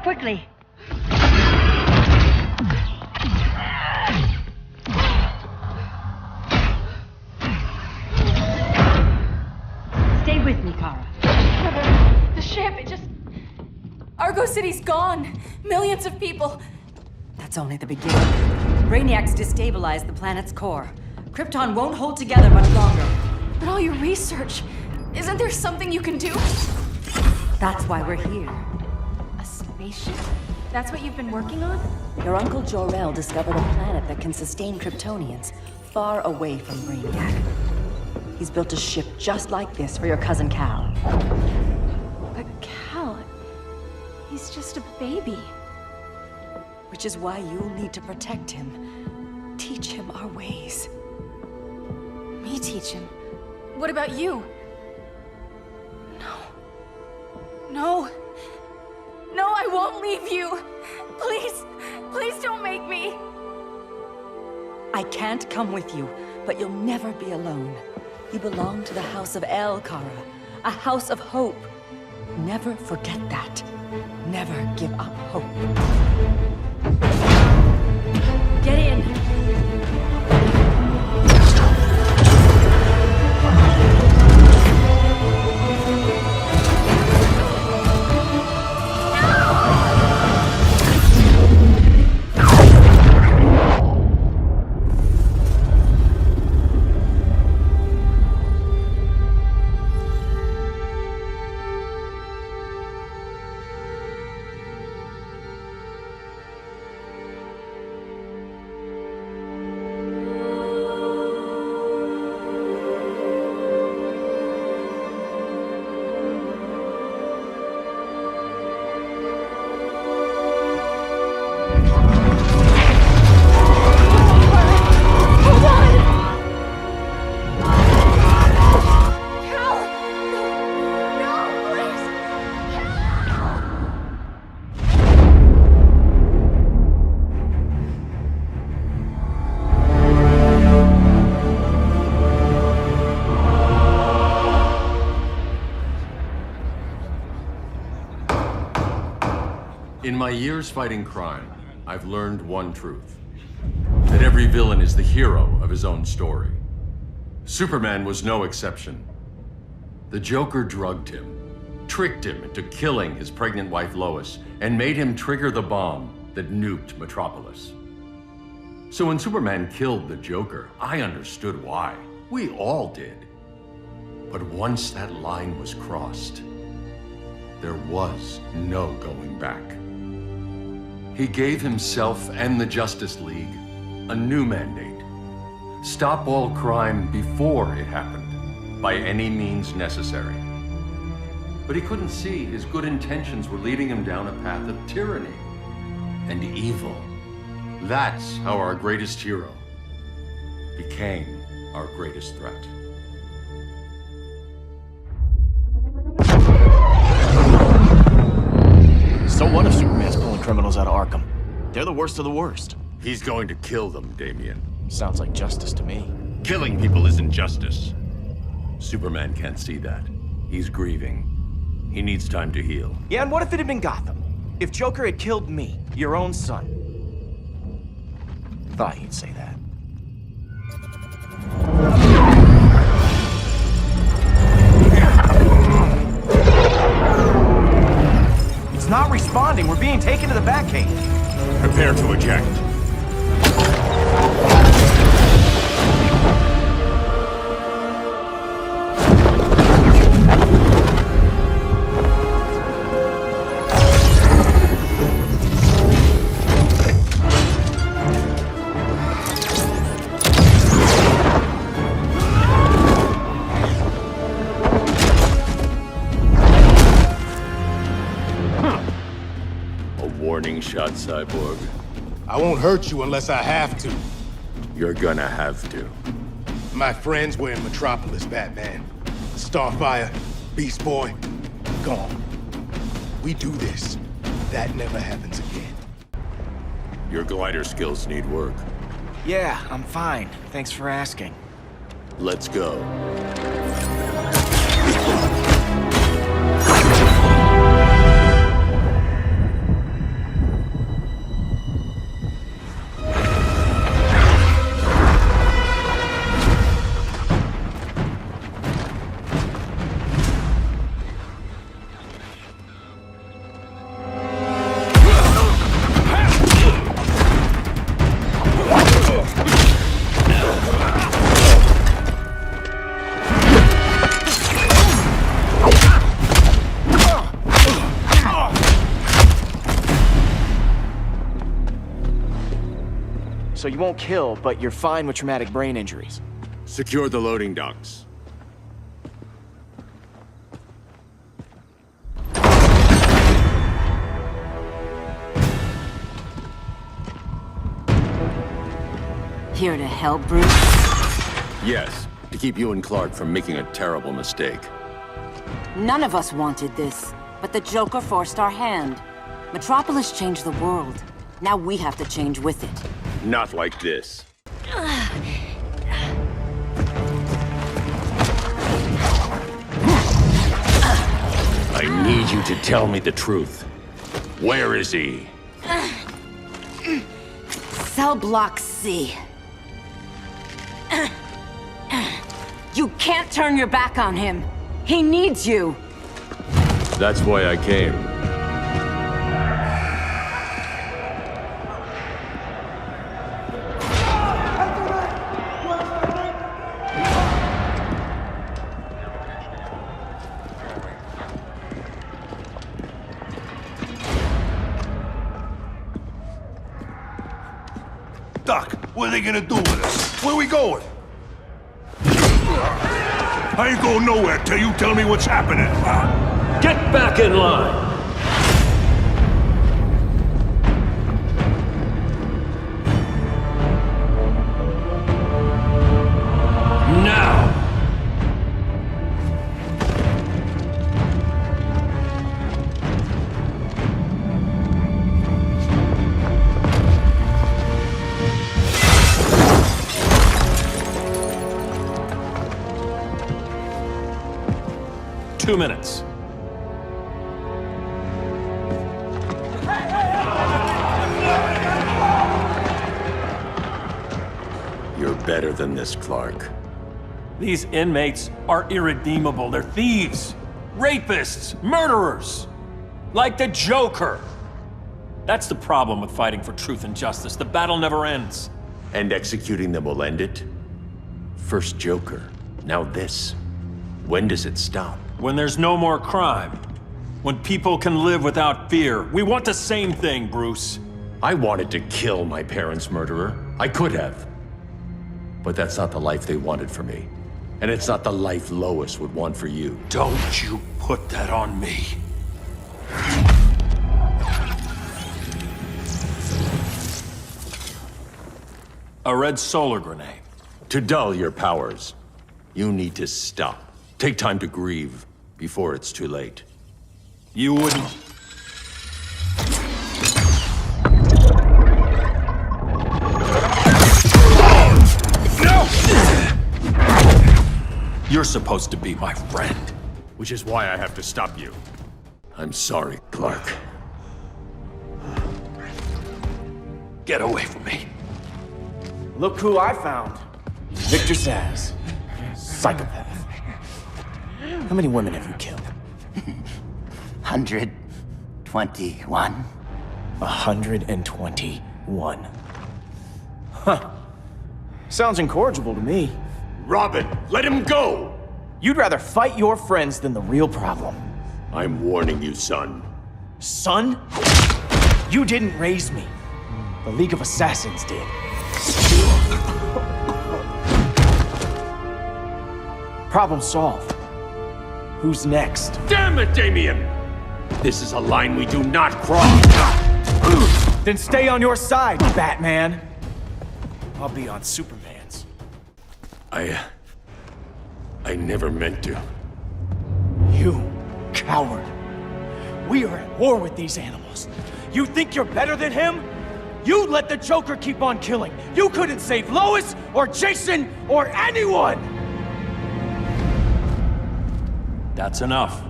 Respond quickly. Stay with me, Kara. The ship, Argo City's gone. Millions of people. That's only the beginning. Brainiac's destabilized the planet's core. Krypton won't hold together much longer. But all your research, isn't there something you can do? That's why we're here. A spaceship? That's what you've been working on? Your uncle Jor-El discovered a planet that can sustain Kryptonians far away from Brainiac. He's built a ship just like this for your cousin Cal. But Cal, he's just a baby. Which is why you'll need to protect him. Teach him our ways. Me teach him? What about you? No, I won't leave you. Please don't make me. I can't come with you, but you'll never be alone. You belong to the House of El, Kara. A house of hope. Never forget that. Never give up hope. Get in. In my years fighting crime, I've learned one truth. That every villain is the hero of his own story. Superman was no exception. The Joker drugged him, tricked him into killing his pregnant wife Lois, and made him trigger the bomb that nuked Metropolis. So when Superman killed the Joker, I understood why. We all did. But once that line was crossed, there was no going back. He gave himself and the Justice League a new mandate. Stop all crime before it happened, by any means necessary. But he couldn't see his good intentions were leading him down a path of tyranny and evil. That's how our greatest hero became our greatest threat. So what if Superman's pulling criminals out of Arkham? They're the worst of the worst. He's going to kill them, Damian. Sounds like justice to me. Killing people isn't justice. Superman can't see that. He's grieving. He needs time to heal. Yeah, and what if it had been Gotham? If Joker had killed me, your own son? Thought he'd say that. It's not responding. We're being taken to the Batcave. Prepare to eject. Warning shot, Cyborg. I won't hurt you unless I have to. You're gonna have to. My friends were in Metropolis, Batman. Starfire, Beast Boy, gone. We do this. That never happens again. Your glider skills need work. Yeah, I'm fine. Thanks for asking. Let's go. so you won't kill, but you're fine with traumatic brain injuries. Secure the loading docks. Here to help, Bruce? Yes, to keep you and Clark from making a terrible mistake. None of us wanted this, but the Joker forced our hand. Metropolis changed the world. Now we have to change with it. Not like this. I need you to tell me the truth. Where is he? Cell Block C. You can't turn your back on him. He needs you. That's why I came. Doc, what are they gonna do with us? Where we going? I ain't going nowhere till you tell me what's happening. Get back in line! Now! 2 minutes. You're better than this, Clark. These inmates are irredeemable. They're thieves, rapists, murderers. Like the Joker. That's the problem with fighting for truth and justice. The battle never ends. And executing them will end it? First Joker, now this. When does it stop? When there's no more crime. When people can live without fear. We want the same thing, Bruce. I wanted to kill my parents' murderer. I could have. But that's not the life they wanted for me. And it's not the life Lois would want for you. Don't you put that on me. A red solar grenade. To dull your powers, you need to stop. Take time to grieve before it's too late. You wouldn't... You're supposed to be my friend. Which is why I have to stop you. I'm sorry, Clark. Get away from me. Look who I found. Victor Zsasz. Psychopath. How many women have you killed? 121. 121. Huh. Sounds incorrigible to me. Robin, let him go! You'd rather fight your friends than the real problem. I'm warning you, son. Son? You didn't raise me. The League of Assassins did. Problem solved. Who's next? Damn it, Damien! This is a line we do not cross! Then stay on your side, Batman. I'll be on Superman's. I never meant to. You coward. We are at war with these animals. You think you're better than him? You let the Joker keep on killing. You couldn't save Lois, or Jason, or anyone! That's enough.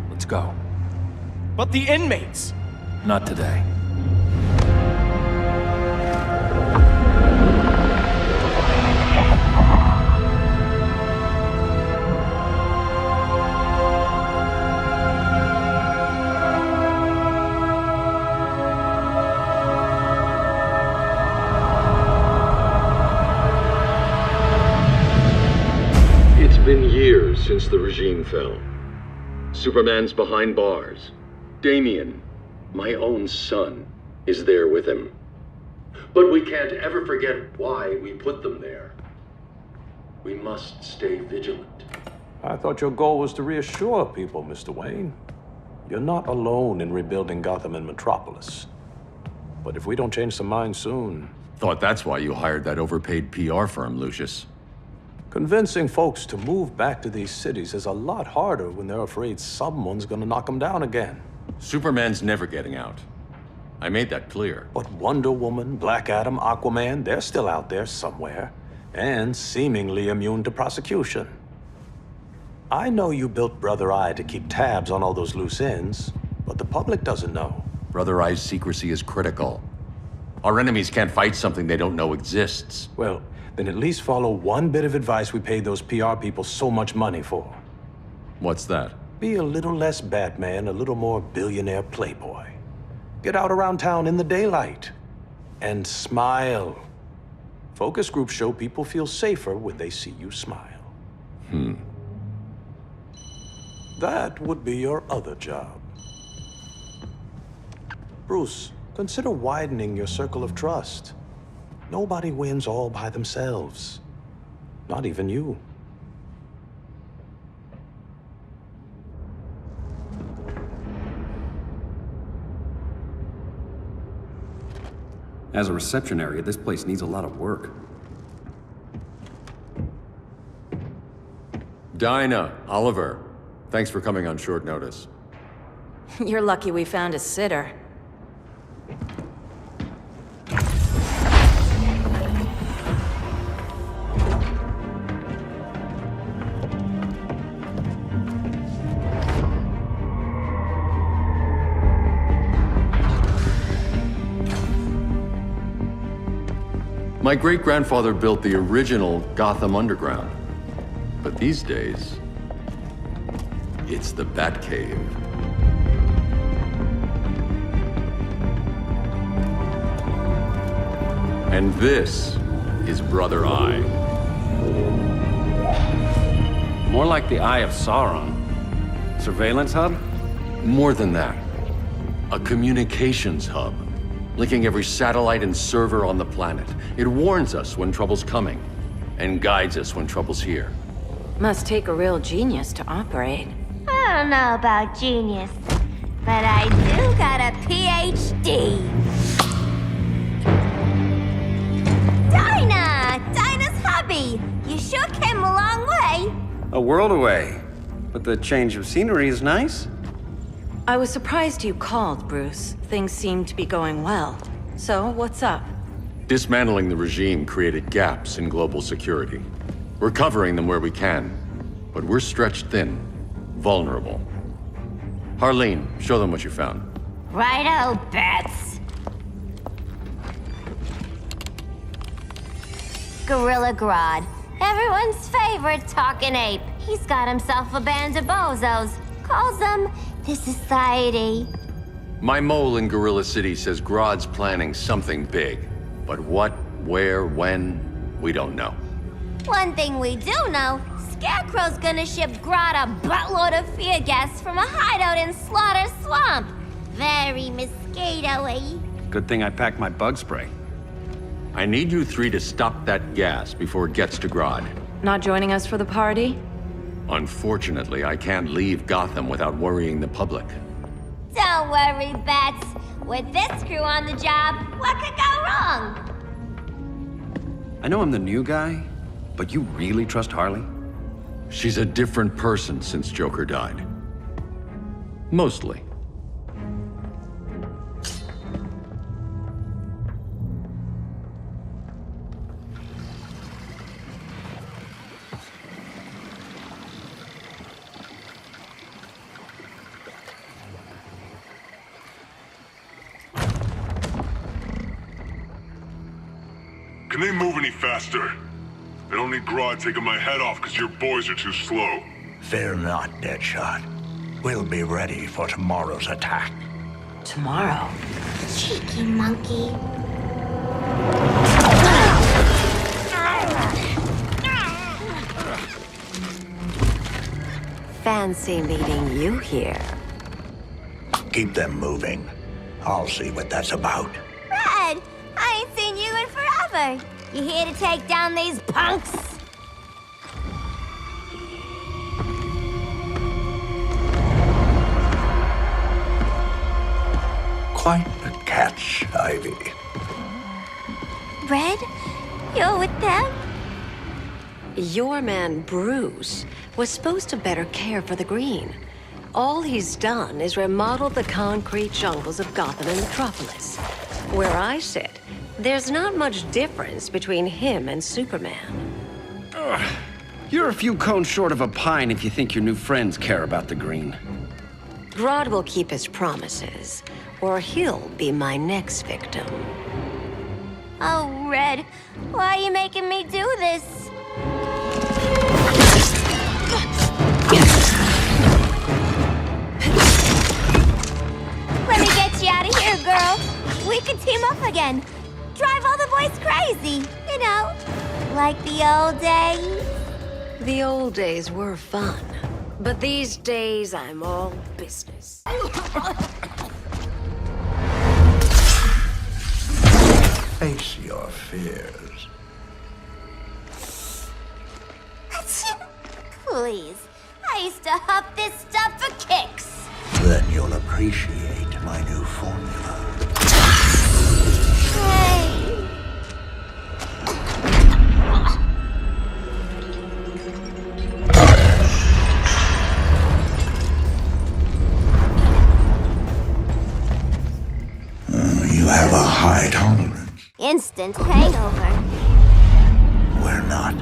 Let's go. But the inmates! Not today. It's been years since the regime fell. Superman's behind bars. Damien, my own son, is there with him. But we can't ever forget why we put them there. We must stay vigilant. I thought your goal was to reassure people, Mr. Wayne. You're not alone in rebuilding Gotham and Metropolis. But if we don't change some minds soon... Thought that's why you hired that overpaid PR firm, Lucius. Convincing folks to move back to these cities is a lot harder when they're afraid someone's gonna knock them down again. Superman's never getting out. I made that clear. But Wonder Woman, Black Adam, Aquaman, they're still out there somewhere, and seemingly immune to prosecution. I know you built Brother Eye to keep tabs on all those loose ends, but the public doesn't know. Brother Eye's secrecy is critical. Our enemies can't fight something they don't know exists. Well, then at least follow one bit of advice we paid those PR people so much money for. What's that? Be a little less Batman, a little more billionaire playboy. Get out around town in the daylight. And smile. Focus groups show people feel safer when they see you smile. That would be your other job. Bruce, consider widening your circle of trust. Nobody wins all by themselves. Not even you. As a reception area, this place needs a lot of work. Dinah, Oliver, thanks for coming on short notice. You're lucky we found a sitter. My great-grandfather built the original Gotham Underground. But these days, it's the Batcave. And this is Brother Eye. More like the Eye of Sauron. Surveillance hub? More than that. A communications hub, linking every satellite and server on the planet. It warns us when trouble's coming, and guides us when trouble's here. Must take a real genius to operate. I don't know about genius, but I do got a PhD. Dinah's hubby! You sure came a long way. A world away. But the change of scenery is nice. I was surprised you called, Bruce. Things seem to be going well. So, what's up? Dismantling the regime created gaps in global security. We're covering them where we can, but we're stretched thin, vulnerable. Harleen, show them what you found. Righto, Bats. Gorilla Grodd, everyone's favorite talking ape. He's got himself a band of bozos. Calls them the Society. My mole in Gorilla City says Grodd's planning something big. But what, where, when, we don't know. One thing we do know, Scarecrow's gonna ship Grodd a buttload of fear gas from a hideout in Slaughter Swamp. Very mosquito-y. Good thing I packed my bug spray. I need you three to stop that gas before it gets to Grodd. Not joining us for the party? Unfortunately, I can't leave Gotham without worrying the public. Don't worry, Bats. With this crew on the job, what could go wrong? I know I'm the new guy, but you really trust Harley? She's a different person since Joker died. Mostly. Can they move any faster? I don't need Grodd taking my head off because your boys are too slow. Fear not, Deadshot. We'll be ready for tomorrow's attack. Tomorrow? Cheeky monkey. Fancy meeting you here. Keep them moving. I'll see what that's about. Red, I ain't seen offer. You here to take down these punks? Quite a catch, Ivy. Red? You're with them? Your man, Bruce, was supposed to better care for the green. All he's done is remodel the concrete jungles of Gotham and Metropolis. Where I sit, there's not much difference between him and Superman. You're a few cones short of a pine if you think your new friends care about the green. Grodd will keep his promises, or he'll be my next victim. Oh, Red, why are you making me do this? Let me get you out of here, girl. We could team up again. Drive all the boys crazy, you know, like the old days. The old days were fun, but these days I'm all business. Face your fears. Please, I used to huff this stuff for kicks. Then you'll appreciate my new formula. Hey. You have a high tolerance. Instant hangover. We're not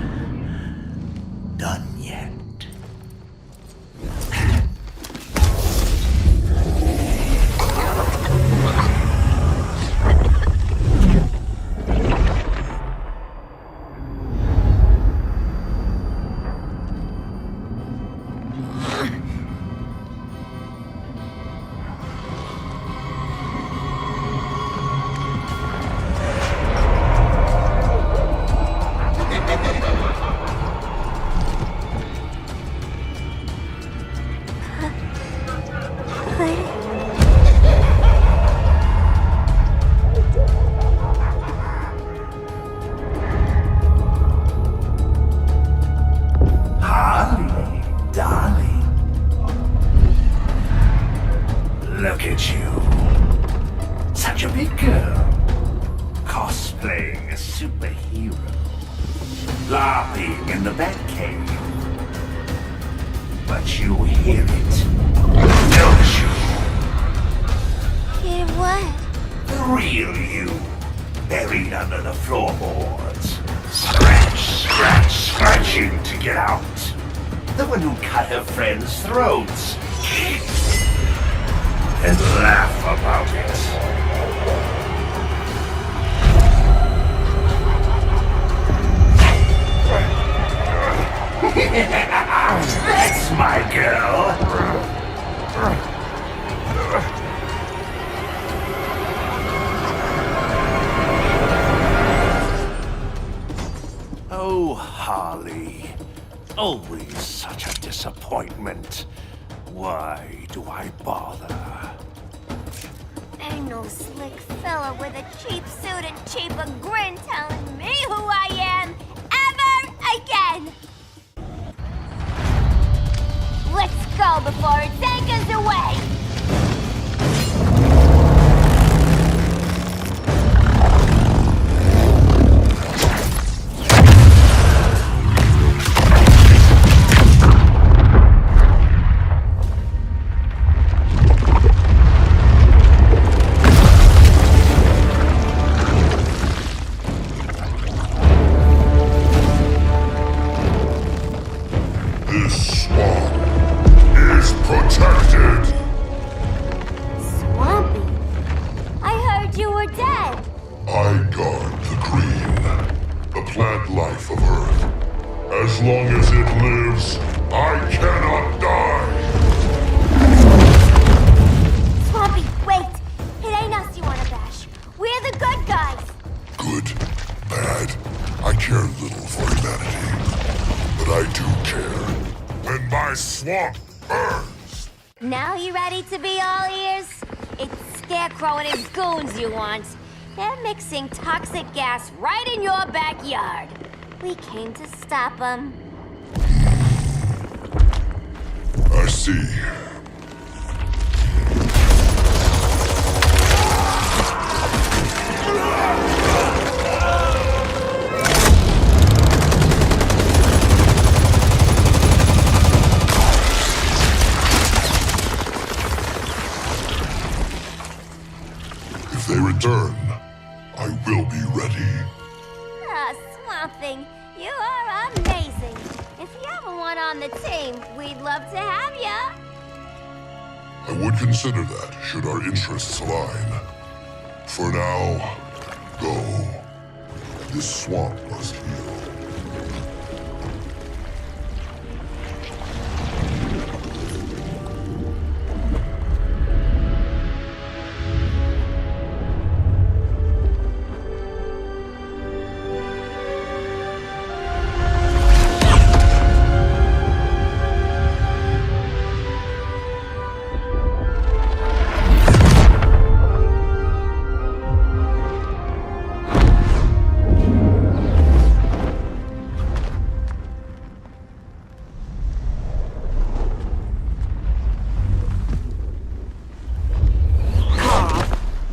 done yet. Harley, darling. Look at you. Such a big girl. Cosplaying a superhero. Laughing in the Batcave. But you hear it, don't you? Hear what? The real you, buried under the floorboards. Scratching to get out. The one who cut her friends' throats. And laugh about it. That's my girl. Oh, Harley. Always such a disappointment. Why do I bother? Ain't no slick fella with a cheap suit and cheaper grin telling me who I am ever again. Let's go before it anchors away. This swamp is protected. Swampy? I heard you were dead. I guard the green, the plant life of Earth. As long as it lives, I cannot die. Swampy, wait. It ain't us you wanna bash. We're the good guys. Good, bad, I care little for humanity. But I do care when my swamp burns. Now you ready to be all ears? It's Scarecrow and his goons you want. They're mixing toxic gas right in your backyard. We came to stop them. I see. If they return, I will be ready. Ah, Swamp Thing, you are amazing. If you ever want on the team, we'd love to have ya. I would consider that, should our interests align. For now, go. This swamp must heal.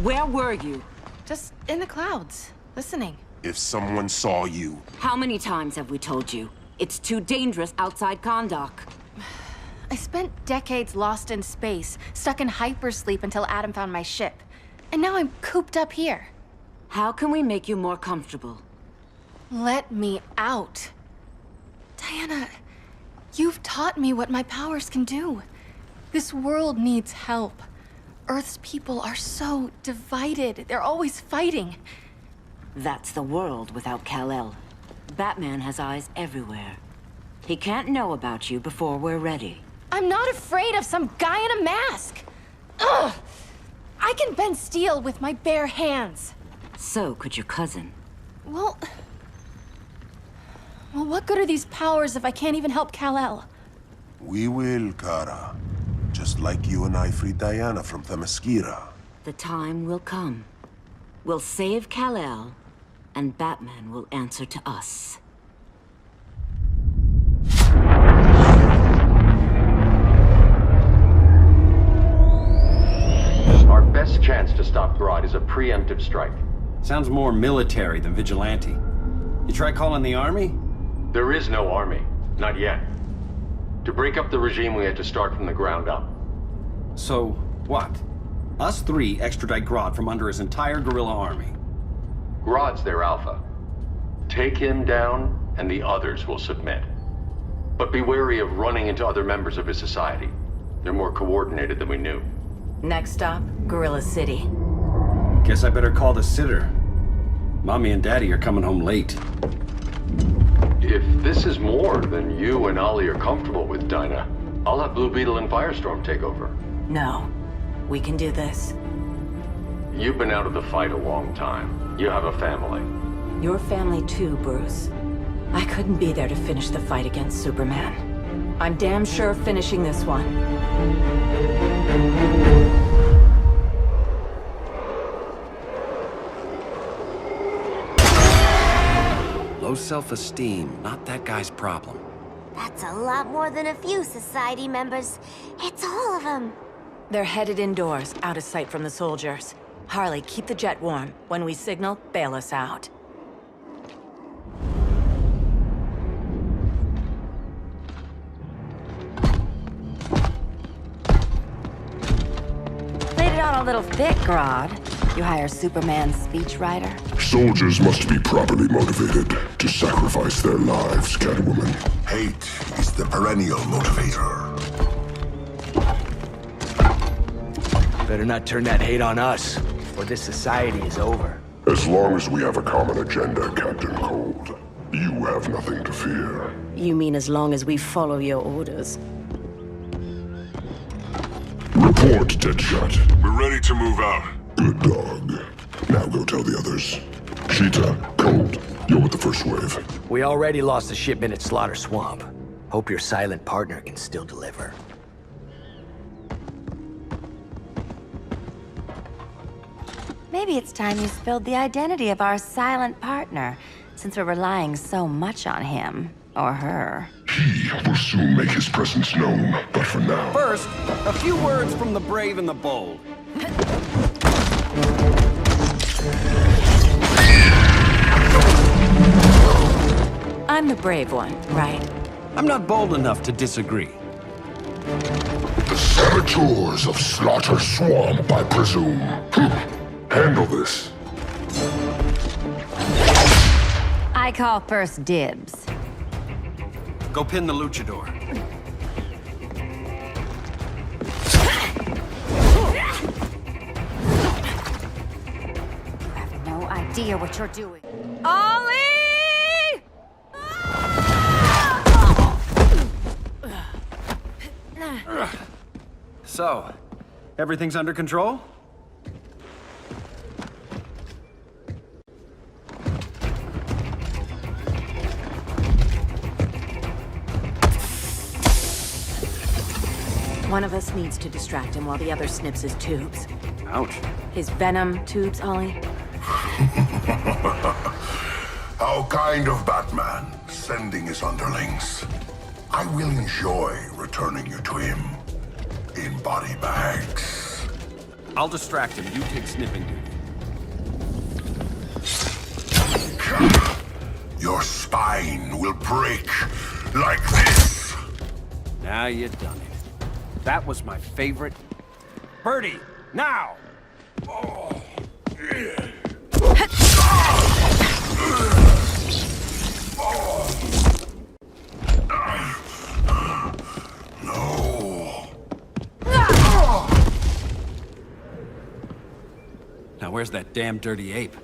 Where were you? Just in the clouds, listening. If someone saw you... How many times have we told you? It's too dangerous outside Kahndaq. I spent decades lost in space, stuck in hypersleep until Adam found my ship. And now I'm cooped up here. How can we make you more comfortable? Let me out. Diana, you've taught me what my powers can do. This world needs help. Earth's people are so divided. They're always fighting. That's the world without Kal-El. Batman has eyes everywhere. He can't know about you before we're ready. I'm not afraid of some guy in a mask. Ugh! I can bend steel with my bare hands. So could your cousin. Well, what good are these powers if I can't even help Kal-El? We will, Kara. Just like you and I freed Diana from Themyscira. The time will come. We'll save Kal-El, and Batman will answer to us. Our best chance to stop Grodd is a preemptive strike. Sounds more military than vigilante. You try calling the army? There is no army. Not yet. To break up the regime, we had to start from the ground up. So, what? Us three extradite Grodd from under his entire guerrilla army. Grodd's their alpha. Take him down, and the others will submit. But be wary of running into other members of his society. They're more coordinated than we knew. Next stop, Gorilla City. Guess I better call the sitter. Mommy and Daddy are coming home late. If this is more than you and Ollie are comfortable with, Dinah, I'll have Blue Beetle and Firestorm take over. No. We can do this. You've been out of the fight a long time. You have a family. Your family too, Bruce. I couldn't be there to finish the fight against Superman. I'm damn sure finishing this one. Low self-esteem, not that guy's problem. That's a lot more than a few society members. It's all of them. They're headed indoors, out of sight from the soldiers. Harley, keep the jet warm. When we signal, bail us out. Played it on a little thick, Grodd. You hire Superman's speechwriter? Soldiers must be properly motivated to sacrifice their lives, Catwoman. Hate is the perennial motivator. Better not turn that hate on us, or this society is over. As long as we have a common agenda, Captain Cold, you have nothing to fear. You mean as long as we follow your orders? Report, Deadshot. We're ready to move out. Good dog. Now go tell the others. Cheetah, Cold, you're with the first wave. We already lost a shipment at Slaughter Swamp. Hope your silent partner can still deliver. Maybe it's time you spilled the identity of our silent partner, since we're relying so much on him. Or her. He will soon make his presence known, but for now... First, a few words from the brave and the bold. I'm the brave one, right? I'm not bold enough to disagree. The saboteurs of Slaughter Swamp, I presume. Handle this. I call first dibs. Go pin the luchador. I have no idea what you're doing. Ollie! So, everything's under control? One of us needs to distract him while the other snips his tubes. Ouch. His venom tubes, Ollie. How kind of Batman, sending his underlings. I will enjoy returning you to him in body bags. I'll distract him. You take sniffing duty. Your spine will break like this. Now you've done it. That was my favorite. Birdie, now! Oh. No. Now where's that damn dirty ape?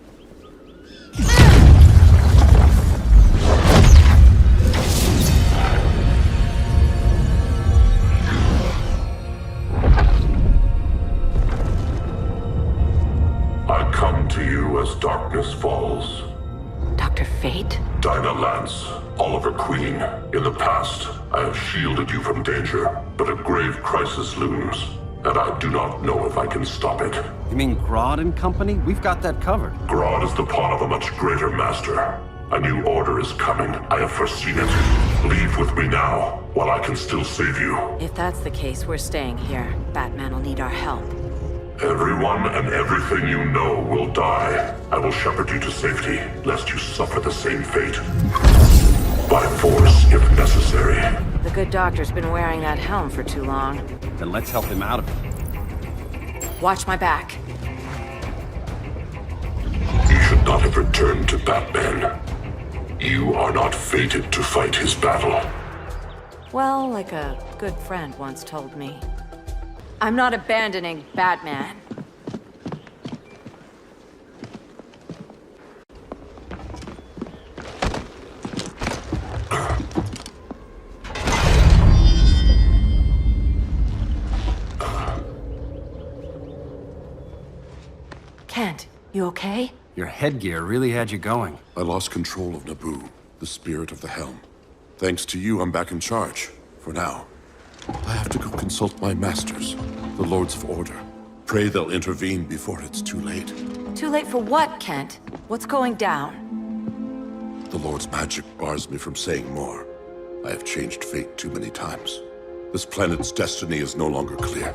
As darkness falls. Dr. Fate? Dinah Lance, Oliver Queen. In the past, I have shielded you from danger, but a grave crisis looms, and I do not know if I can stop it. You mean Grodd and company? We've got that covered. Grodd is the pawn of a much greater master. A new order is coming. I have foreseen it. Leave with me now, while I can still save you. If that's the case, we're staying here. Batman will need our help. Everyone and everything you know will die. I will shepherd you to safety, lest you suffer the same fate. By force, if necessary. The good doctor's been wearing that helm for too long. Then let's help him out of it. Watch my back. You should not have returned to Batman. You are not fated to fight his battle. Well, like a good friend once told me. I'm not abandoning Batman. Kent, you okay? Your headgear really had you going. I lost control of Naboo, the spirit of the helm. Thanks to you, I'm back in charge. For now. I have to go consult my masters, the Lords of Order. Pray they'll intervene before it's too late. Too late for what, Kent? What's going down? The Lord's magic bars me from saying more. I have changed fate too many times. This planet's destiny is no longer clear.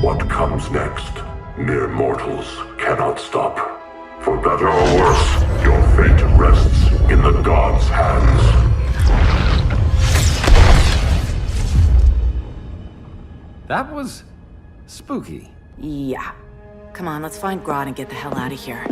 What comes next, mere mortals cannot stop. For better or worse, your fate rests in the gods' hands. That was spooky. Yeah. Come on, let's find Grodd and get the hell out of here.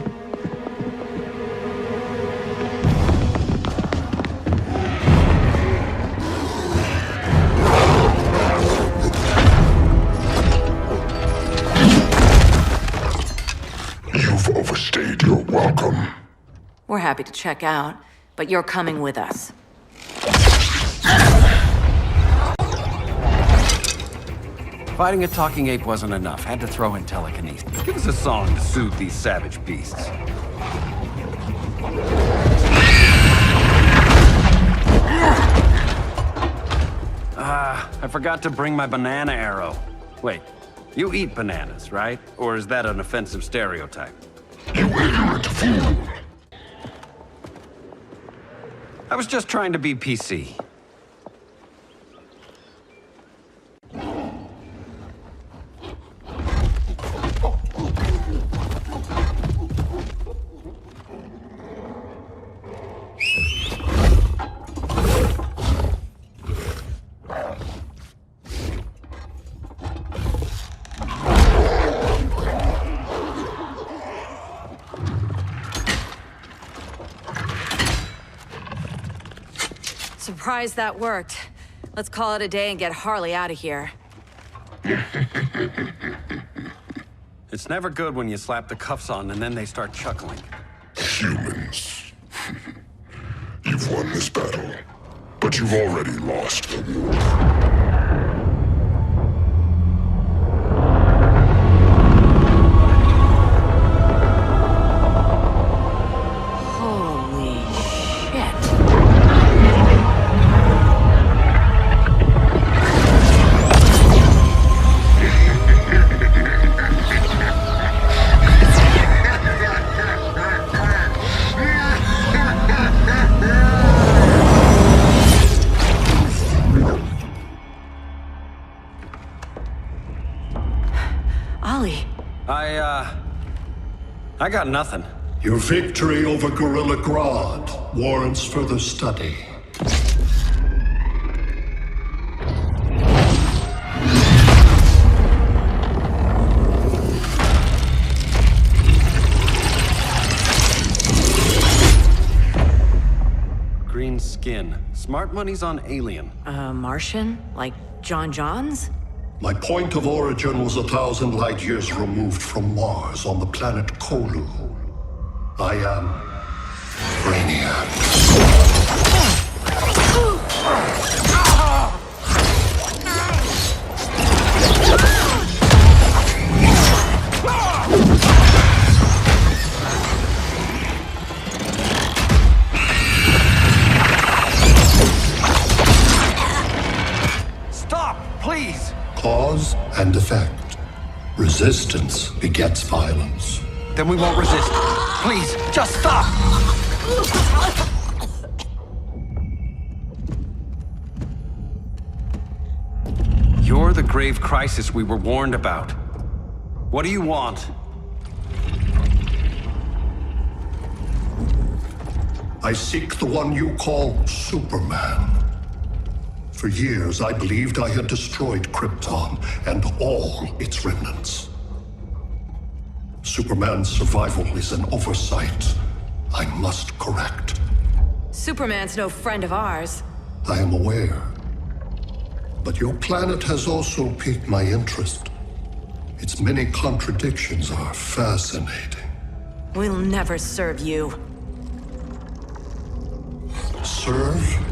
You've overstayed your welcome. We're happy to check out, but you're coming with us. Fighting a talking ape wasn't enough. Had to throw in telekinesis. Give us a song to soothe these savage beasts. I forgot to bring my banana arrow. Wait, You eat bananas, right? Or is that an offensive stereotype? You ignorant fool! I was just trying to be PC. Surprised that worked. Let's call it a day and get Harley out of here. It's never good when you slap the cuffs on and then they start chuckling. Humans. You've won this battle, but you've already lost the war. I got nothing. Your victory over Gorilla Grodd warrants further study. Green skin. Smart money's on alien. Martian? Like John Johns? My point of origin was 1,000 light years removed from Mars on the planet Kolu. I am Brainiac. Stop, please! Cause and effect. Resistance begets violence. Then we won't resist. Please, just stop! You're the grave crisis we were warned about. What do you want? I seek the one you call Superman. For years, I believed I had destroyed Krypton and all its remnants. Superman's survival is an oversight I must correct. Superman's no friend of ours. I am aware. But your planet has also piqued my interest. Its many contradictions are fascinating. We'll never serve you. Serve?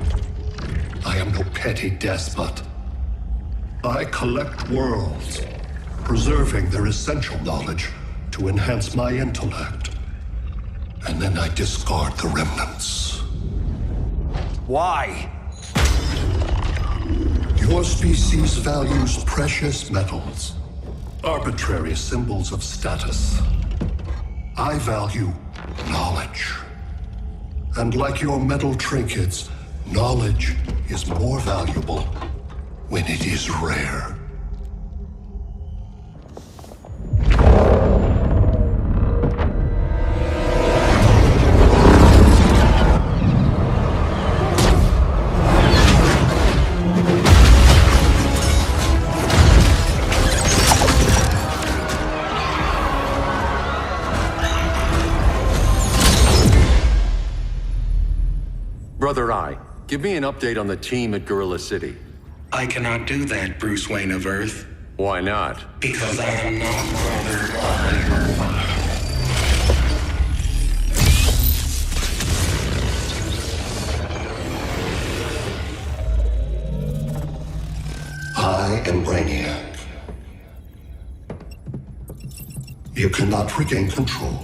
I am no petty despot. I collect worlds, preserving their essential knowledge to enhance my intellect. And then I discard the remnants. Why? Your species values precious metals, arbitrary symbols of status. I value knowledge. And like your metal trinkets, knowledge is more valuable when it is rare. Brother Eye, give me an update on the team at Gorilla City. I cannot do that, Bruce Wayne of Earth. Why not? Because I am not Brother Eye. I am Brainiac. You cannot regain control.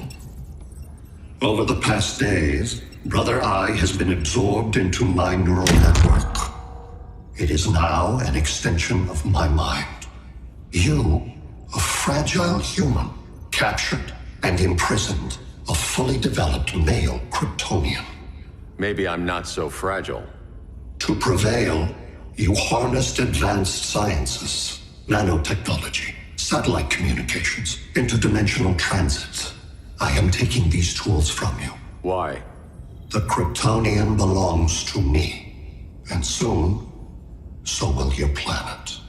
Over the past days, Brother Eye has been absorbed into my neural network. It is now an extension of my mind. You fragile human captured and imprisoned a fully developed male Kryptonian. Maybe I'm not so fragile. To prevail, you harnessed advanced sciences, nanotechnology, satellite communications, interdimensional transits. I am taking these tools from you. Why? The Kryptonian belongs to me, and soon, so will your planet.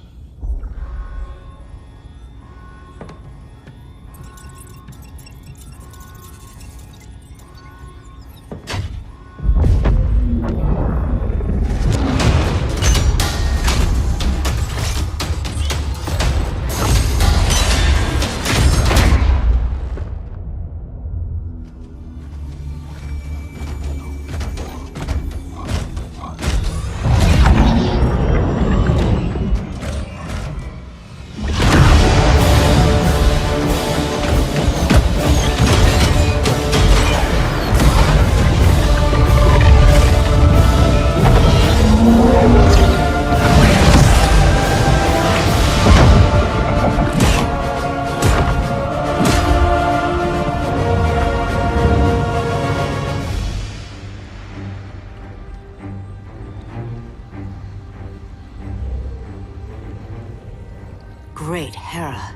Great Hera.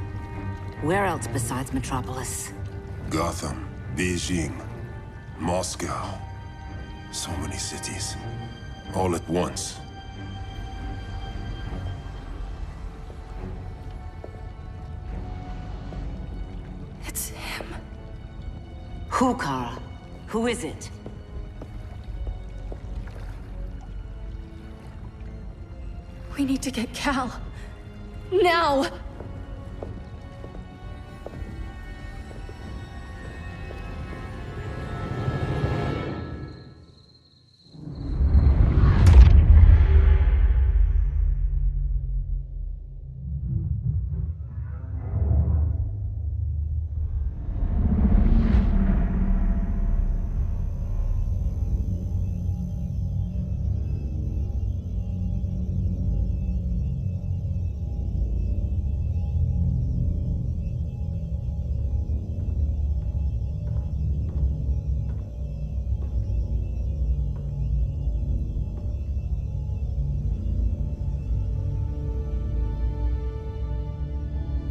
Where else besides Metropolis? Gotham, Beijing, Moscow. So many cities. All at once. It's him. Who, Kara? Who is it? We need to get Cal. Now!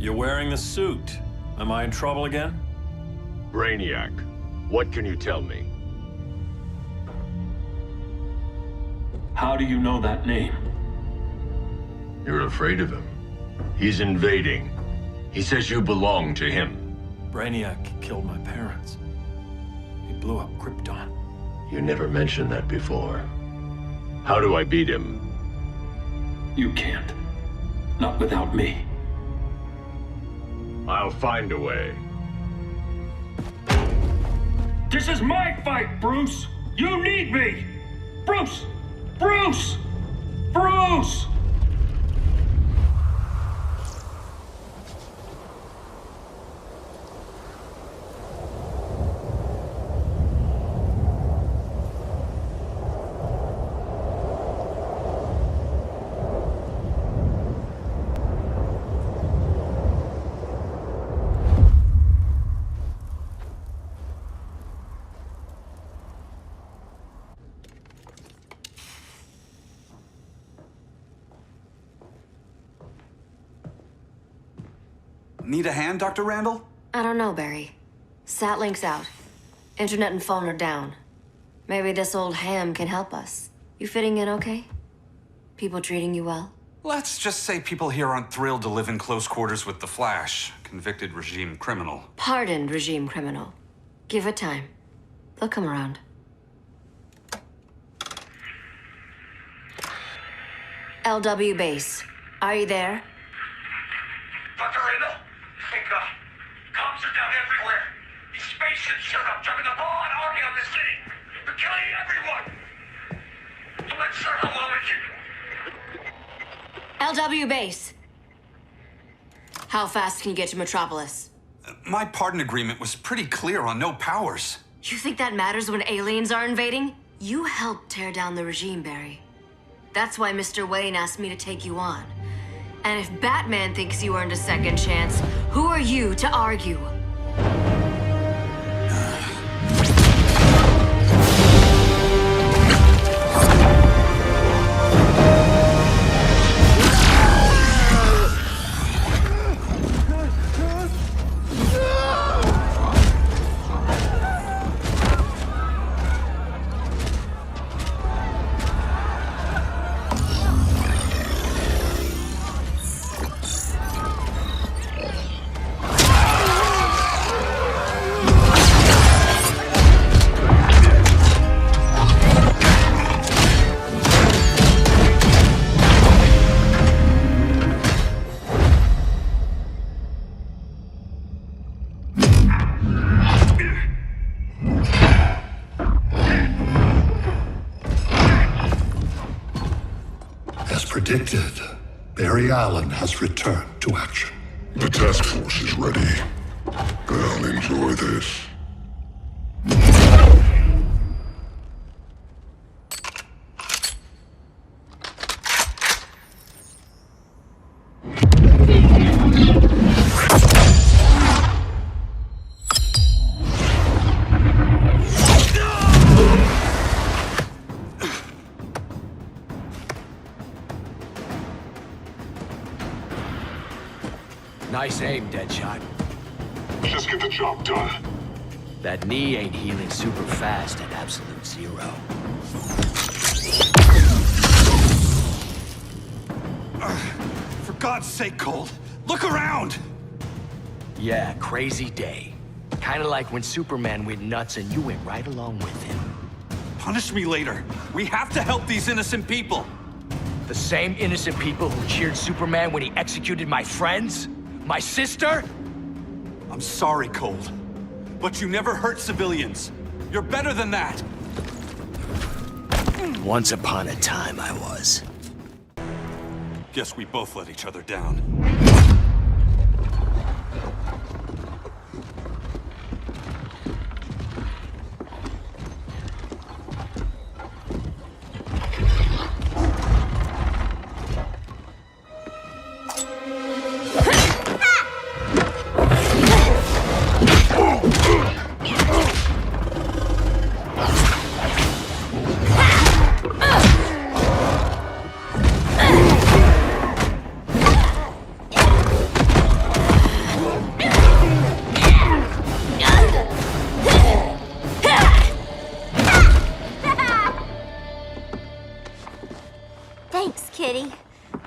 You're wearing the suit. Am I in trouble again? Brainiac, what can you tell me? How do you know that name? You're afraid of him. He's invading. He says you belong to him. Brainiac killed my parents. He blew up Krypton. You never mentioned that before. How do I beat him? You can't. Not without me. I'll find a way. This is my fight, Bruce! You need me! Bruce! Bruce! Bruce! Need a hand, Dr. Randall? I don't know, Barry. Satlink's out. Internet and phone are down. Maybe this old ham can help us. You fitting in okay? People treating you well? Let's just say people here aren't thrilled to live in close quarters with the Flash, convicted regime criminal. Pardoned regime criminal. Give it time. They'll come around. LW base. Are you there? Dr. Randall? Thank God. Cops are down everywhere. These spaceships showed up, driving the broad army on the city. They're killing everyone. So let's start a long LW base. How fast can you get to Metropolis? My pardon agreement was pretty clear on no powers. You think that matters when aliens are invading? You helped tear down the regime, Barry. That's why Mr. Wayne asked me to take you on. And if Batman thinks you earned a second chance, who are you to argue? Predicted, Barry Allen has returned to action. The task force is ready. I'll enjoy this. Nice aim, Deadshot. Just get the job done. That knee ain't healing super fast at absolute zero. For God's sake, Cold, look around! Yeah, crazy day. Kinda like when Superman went nuts and you went right along with him. Punish me later. We have to help these innocent people. The same innocent people who cheered Superman when he executed my friends? My sister? I'm sorry, Cold, but you never hurt civilians. You're better than that. Once upon a time, I was. Guess we both let each other down.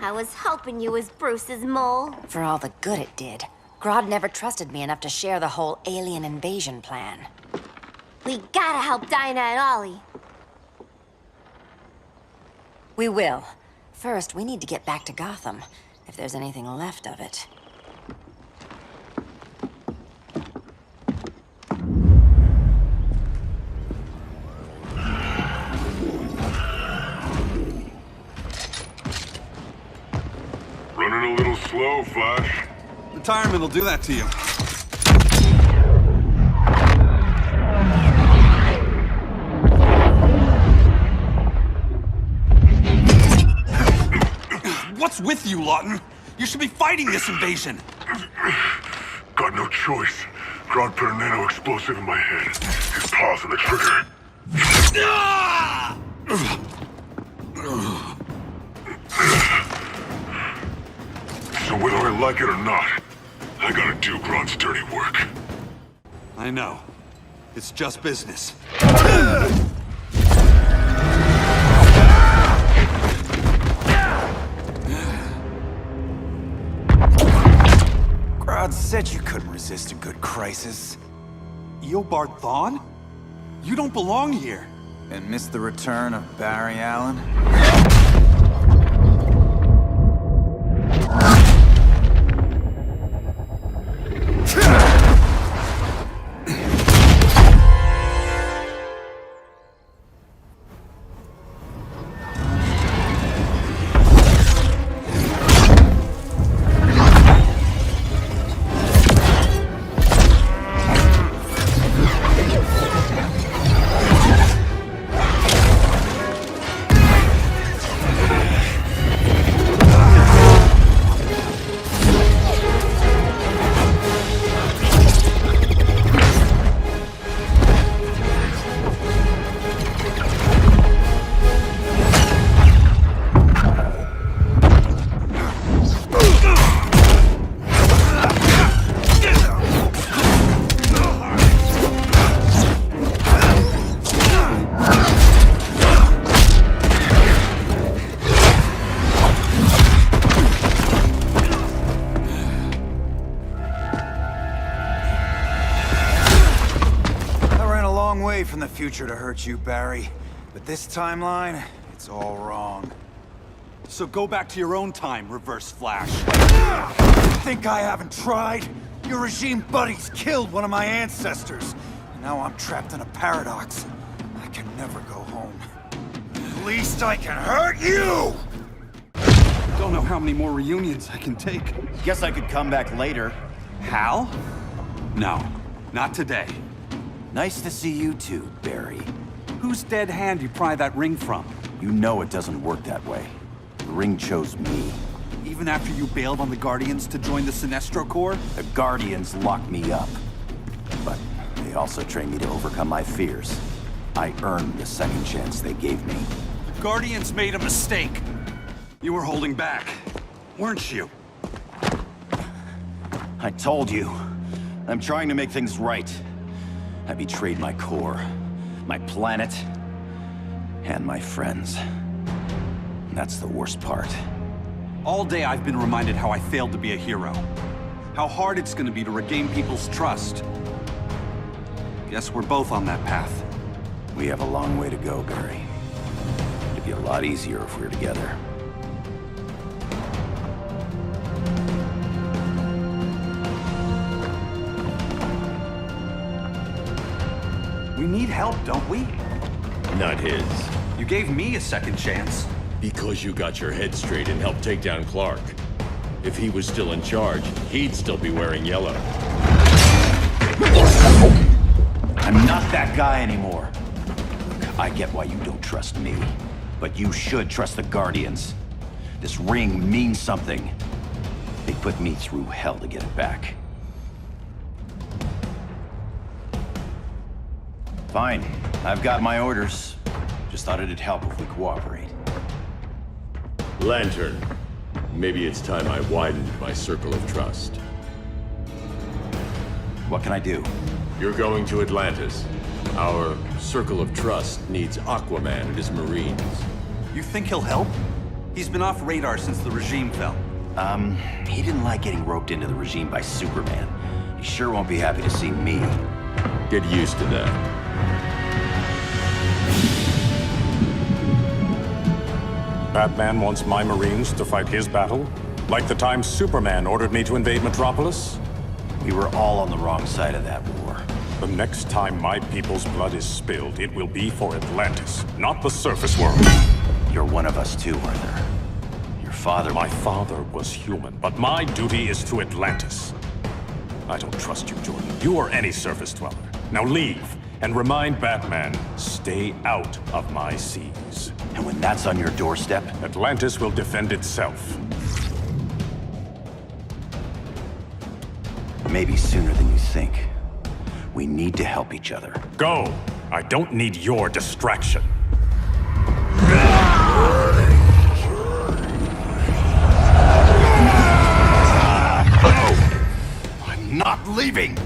I was hoping you was Bruce's mole. For all the good it did. Grodd never trusted me enough to share the whole alien invasion plan. We gotta help Dinah and Ollie. We will. First, we need to get back to Gotham, if there's anything left of it. Running a little slow, Flash. Retirement will do that to you. What's with you, Lawton? You should be fighting this invasion. Got no choice. Grodd put a nano explosive in my head. His paws on the trigger. So whether I like it or not, I gotta do Grodd's dirty work. I know. It's just business. Grodd said you couldn't resist a good crisis. Eobard Thawne? You don't belong here. And miss the return of Barry Allen? long way from the future to hurt you, Barry. But this timeline, it's all wrong. So go back to your own time, Reverse Flash. Think I haven't tried? Your regime buddies killed one of my ancestors. And now I'm trapped in a paradox. I can never go home. At least I can hurt you! Don't know how many more reunions I can take. Guess I could come back later. Hal? No, not today. Nice to see you too, Barry. Whose dead hand you pry that ring from? You know it doesn't work that way. The ring chose me. Even after you bailed on the Guardians to join the Sinestro Corps? The Guardians locked me up. But they also trained me to overcome my fears. I earned the second chance they gave me. The Guardians made a mistake. You were holding back, weren't you? I told you. I'm trying to make things right. I betrayed my Corps, my planet, and my friends. That's the worst part. All day I've been reminded how I failed to be a hero. How hard it's gonna be to regain people's trust. Guess we're both on that path. We have a long way to go, Barry. It'd be a lot easier if we were together. We need help, don't we? Not his. You gave me a second chance. Because you got your head straight and helped take down Clark. If he was still in charge, he'd still be wearing yellow. I'm not that guy anymore. I get why you don't trust me, but you should trust the Guardians. This ring means something. They put me through hell to get it back. Fine, I've got my orders. Just thought it'd help if we cooperate. Lantern, maybe it's time I widened my circle of trust. What can I do? You're going to Atlantis. Our circle of trust needs Aquaman and his Marines. You think he'll help? He's been off radar since the regime fell. He didn't like getting roped into the regime by Superman. He sure won't be happy to see me. Get used to that. Batman wants my Marines to fight his battle? Like the time Superman ordered me to invade Metropolis? We were all on the wrong side of that war. The next time my people's blood is spilled, it will be for Atlantis, not the surface world. You're one of us too, Arthur. Your father... My father was human, but my duty is to Atlantis. I don't trust you, Jordan. You or any surface dweller. Now leave, and remind Batman, stay out of my seas. And when that's on your doorstep? Atlantis will defend itself. Maybe sooner than you think. We need to help each other. Go! I don't need your distraction. I'm not leaving!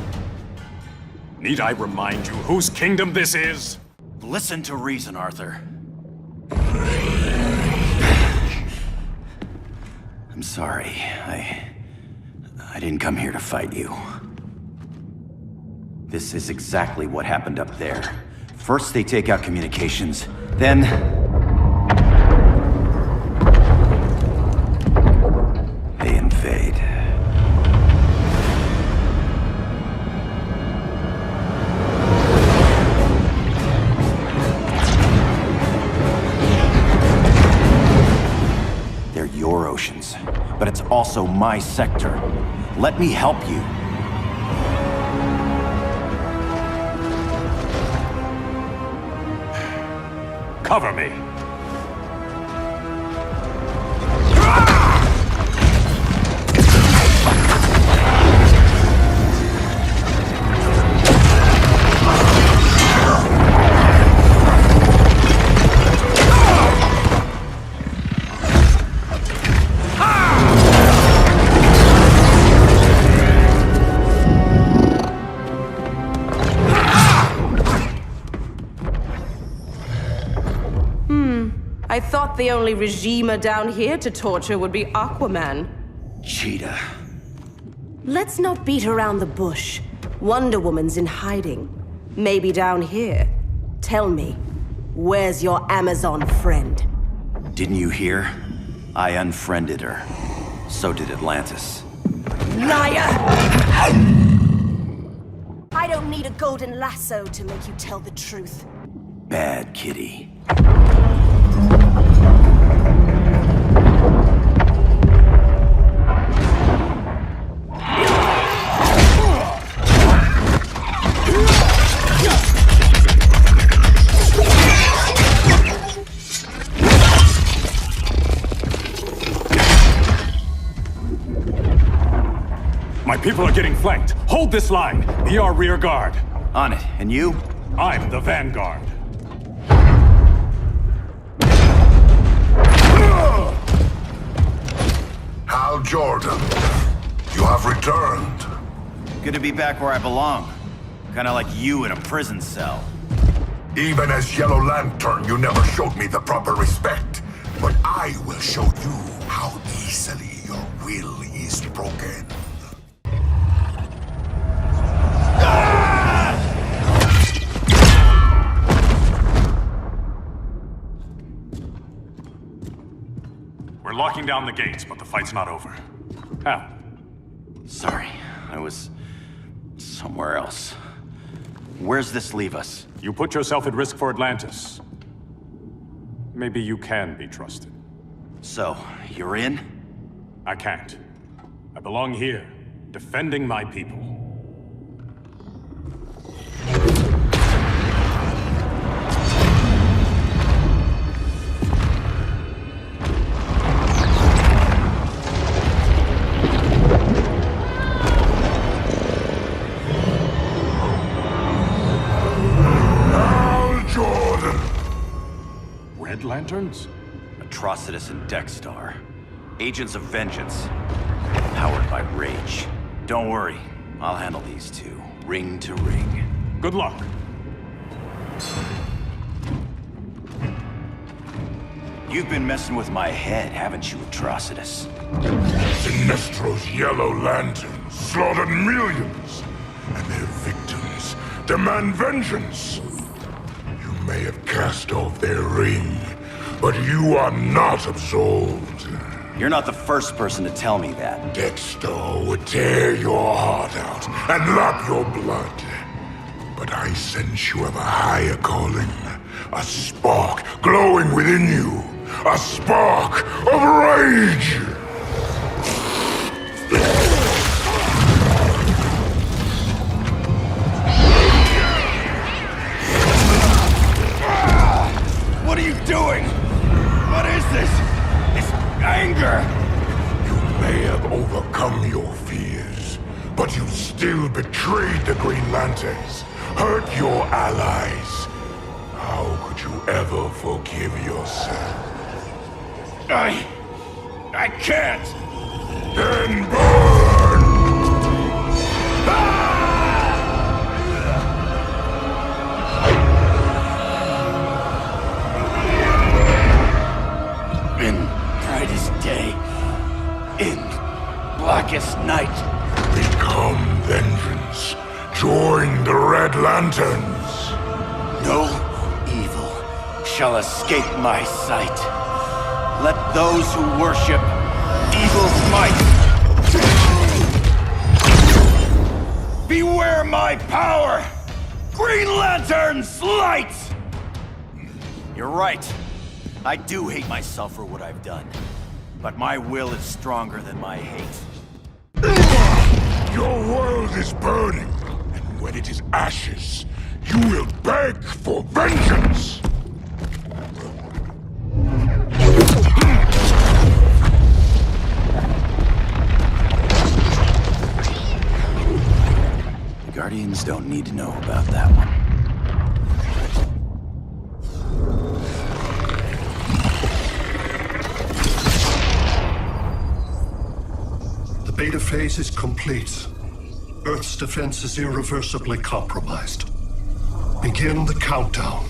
Need I remind you whose kingdom this is? Listen to reason, Arthur. I'm sorry. I didn't come here to fight you. This is exactly what happened up there. First they take out communications, then... they invade. They're your oceans, but it's also my sector. Let me help you. Cover me. I thought the only regimer down here to torture would be Aquaman. Cheetah. Let's not beat around the bush. Wonder Woman's in hiding. Maybe down here. Tell me, where's your Amazon friend? Didn't you hear? I unfriended her. So did Atlantis. Liar! I don't need a golden lasso to make you tell the truth. Bad kitty. My people are getting flanked. Hold this line. Be our rear guard. On it. And you? I'm the vanguard. Hal Jordan, you have returned. Good to be back where I belong. Kinda like you in a prison cell. Even as Yellow Lantern, you never showed me the proper respect. But I will show you how easily your will is broken. We're locking down the gates, but the fight's not over. Hal. Sorry, I was somewhere else. Where's this leave us? You put yourself at risk for Atlantis. Maybe you can be trusted. So, you're in? I can't. I belong here, defending my people. Lanterns? Atrocitus and Dexstar. Agents of Vengeance. Powered by rage. Don't worry, I'll handle these two, ring to ring. Good luck. You've been messing with my head, haven't you, Atrocitus? Sinestro's Yellow Lanterns slaughtered millions, and their victims demand vengeance. You may have cast off their ring, but you are not absolved. You're not the first person to tell me that. Dexter would tear your heart out and lap your blood. But I sense you have a higher calling. A spark glowing within you. A spark of rage! What are you doing? What is this? This anger! You may have overcome your fears, but you still betrayed the Green Lanterns, hurt your allies. How could you ever forgive yourself? I can't! Then burn! In brightest day, in blackest night. Become vengeance. Join the Red Lanterns. No evil shall escape my sight. Let those who worship evil's might beware my power! Green Lantern's light! You're right. I do hate myself for what I've done. But my will is stronger than my hate. Your world is burning, and when it is ashes, you will beg for vengeance! The Guardians don't need to know about that one. The beta phase is complete. Earth's defense is irreversibly compromised. Begin the countdown.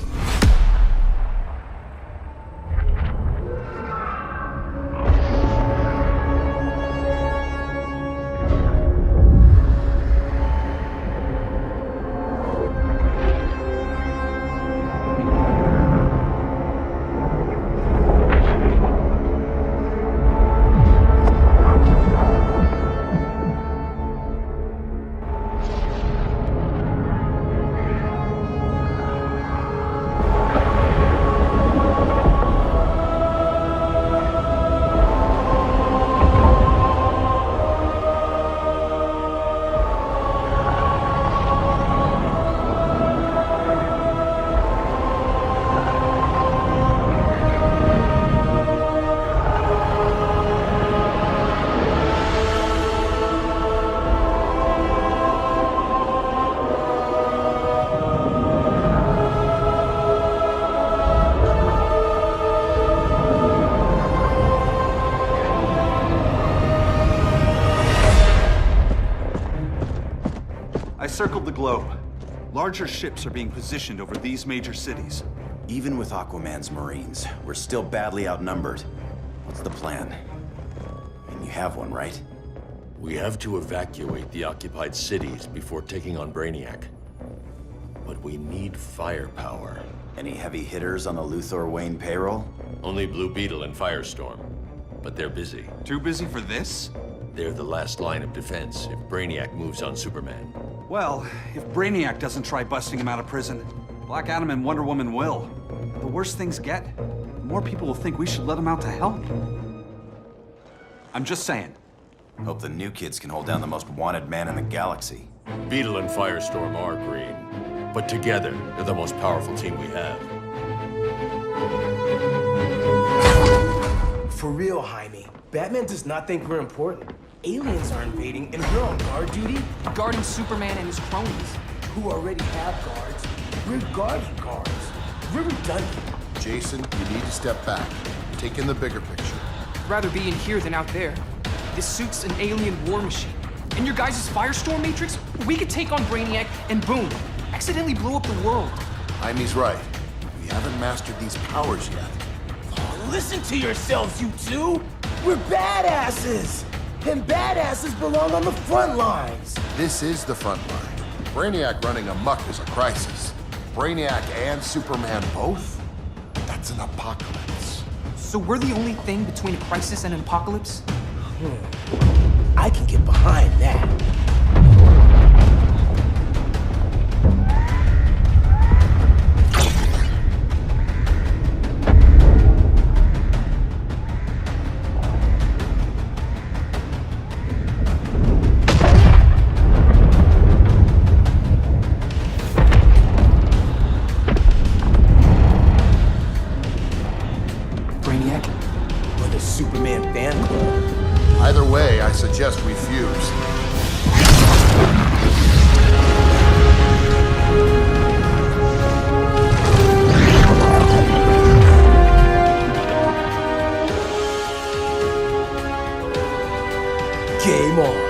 I circled the globe. Larger ships are being positioned over these major cities. Even with Aquaman's Marines, we're still badly outnumbered. What's the plan? And you have one, right? We have to evacuate the occupied cities before taking on Brainiac. But we need firepower. Any heavy hitters on the Luthor Wayne payroll? Only Blue Beetle and Firestorm. But they're busy. Too busy for this? They're the last line of defense if Brainiac moves on Superman. Well, if Brainiac doesn't try busting him out of prison, Black Adam and Wonder Woman will. The worse things get, the more people will think we should let him out to help. I'm just saying. Hope the new kids can hold down the most wanted man in the galaxy. Beetle and Firestorm are green, but together, they're the most powerful team we have. For real, Jaime, Batman does not think we're important. Aliens are invading, and we're on guard duty? Guarding Superman and his cronies. Who already have guards. We're guarding guards. We're redundant. Jason, you need to step back. Take in the bigger picture. I'd rather be in here than out there. This suit's an alien war machine. And your guys' Firestorm Matrix, we could take on Brainiac and boom, accidentally blow up the world. Jaime's right. We haven't mastered these powers yet. Oh, listen to yourselves, you two! We're badasses! And badasses belong on the front lines! This is the front line. Brainiac running amok is a crisis. Brainiac and Superman both? That's an apocalypse. So we're the only thing between a crisis and an apocalypse? I can get behind that. Brainiac? Or the Superman fan club? Either way, I suggest we fuse. Game on.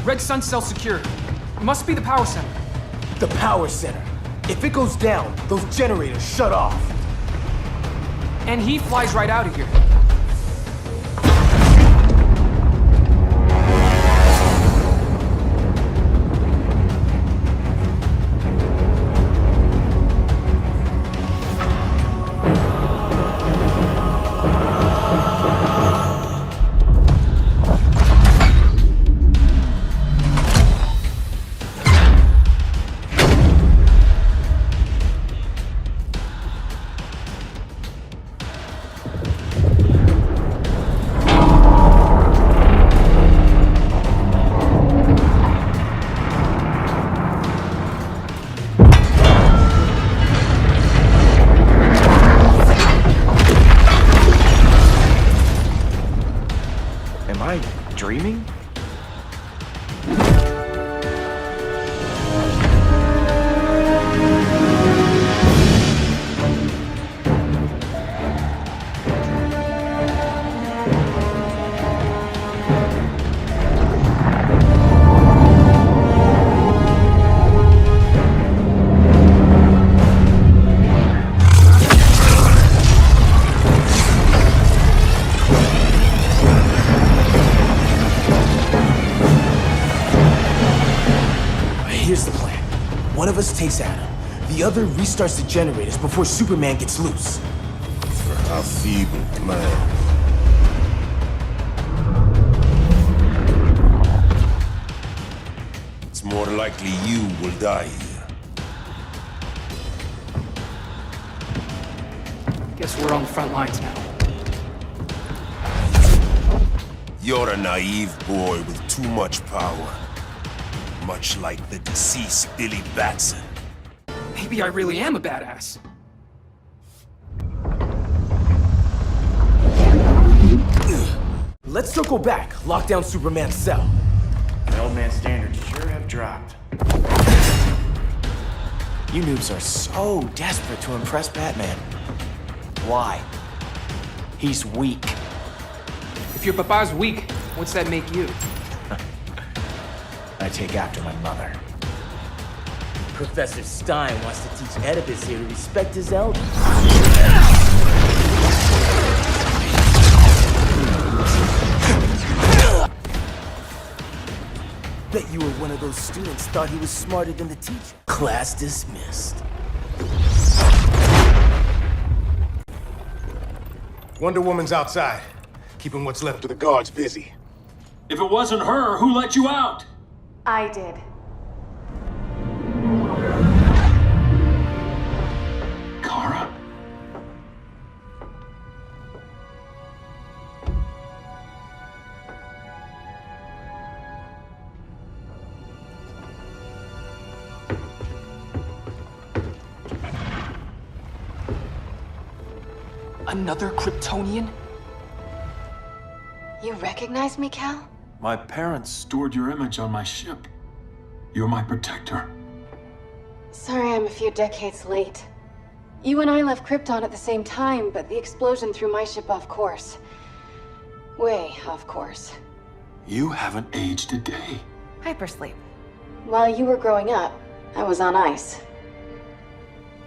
Red Sun cell secure. It must be the power center. The power center. If it goes down, those generators shut off. And he flies right out of here. Am I dreaming? Here's the plan. One of us takes Adam. The other restarts the generators before Superman gets loose. A feeble plan. It's more likely you will die here. Guess we're on the front lines now. You're a naive boy with too much power. Much like the deceased Billy Batson. Maybe I really am a badass. Let's circle back, lock down Superman's cell. The old man's standards sure have dropped. You noobs are so desperate to impress Batman. Why? He's weak. If your papa's weak, what's that make you? I take after my mother. Professor Stein wants to teach Oedipus here to respect his elders. Bet you were one of those students thought he was smarter than the teacher. Class dismissed. Wonder Woman's outside, keeping what's left of the guards busy. If it wasn't her, who let you out? I did. Kara? Another Kryptonian? You recognize me, Cal? My parents stored your image on my ship. You're my protector. Sorry I'm a few decades late. You and I left Krypton at the same time, but the explosion threw my ship off course. Way off course. You haven't aged a day. Hypersleep. While you were growing up, I was on ice.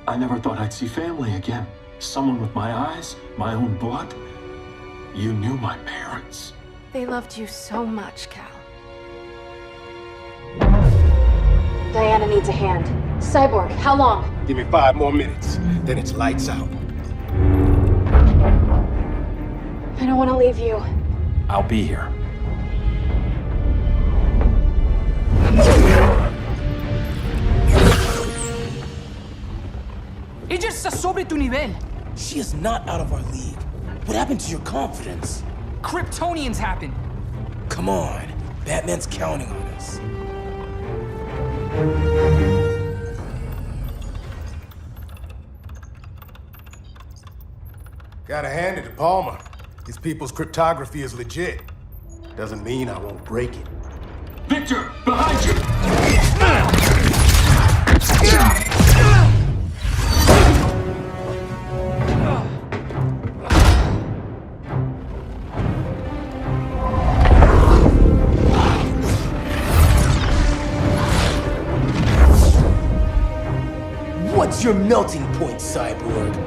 I never thought I'd see family again. Someone with my eyes, my own blood. You knew my parents. They loved you so much, Cal. Diana needs a hand. Cyborg, how long? Give me 5 more minutes, then it's lights out. I don't want to leave you. I'll be here. Ella está sobre tu nivel. She is not out of our league. What happened to your confidence? Kryptonians happen. Come on. Batman's counting on us. Gotta hand it to Palmer. His people's cryptography is legit. Doesn't mean I won't break it. Victor, behind you! What's your melting point, Cyborg?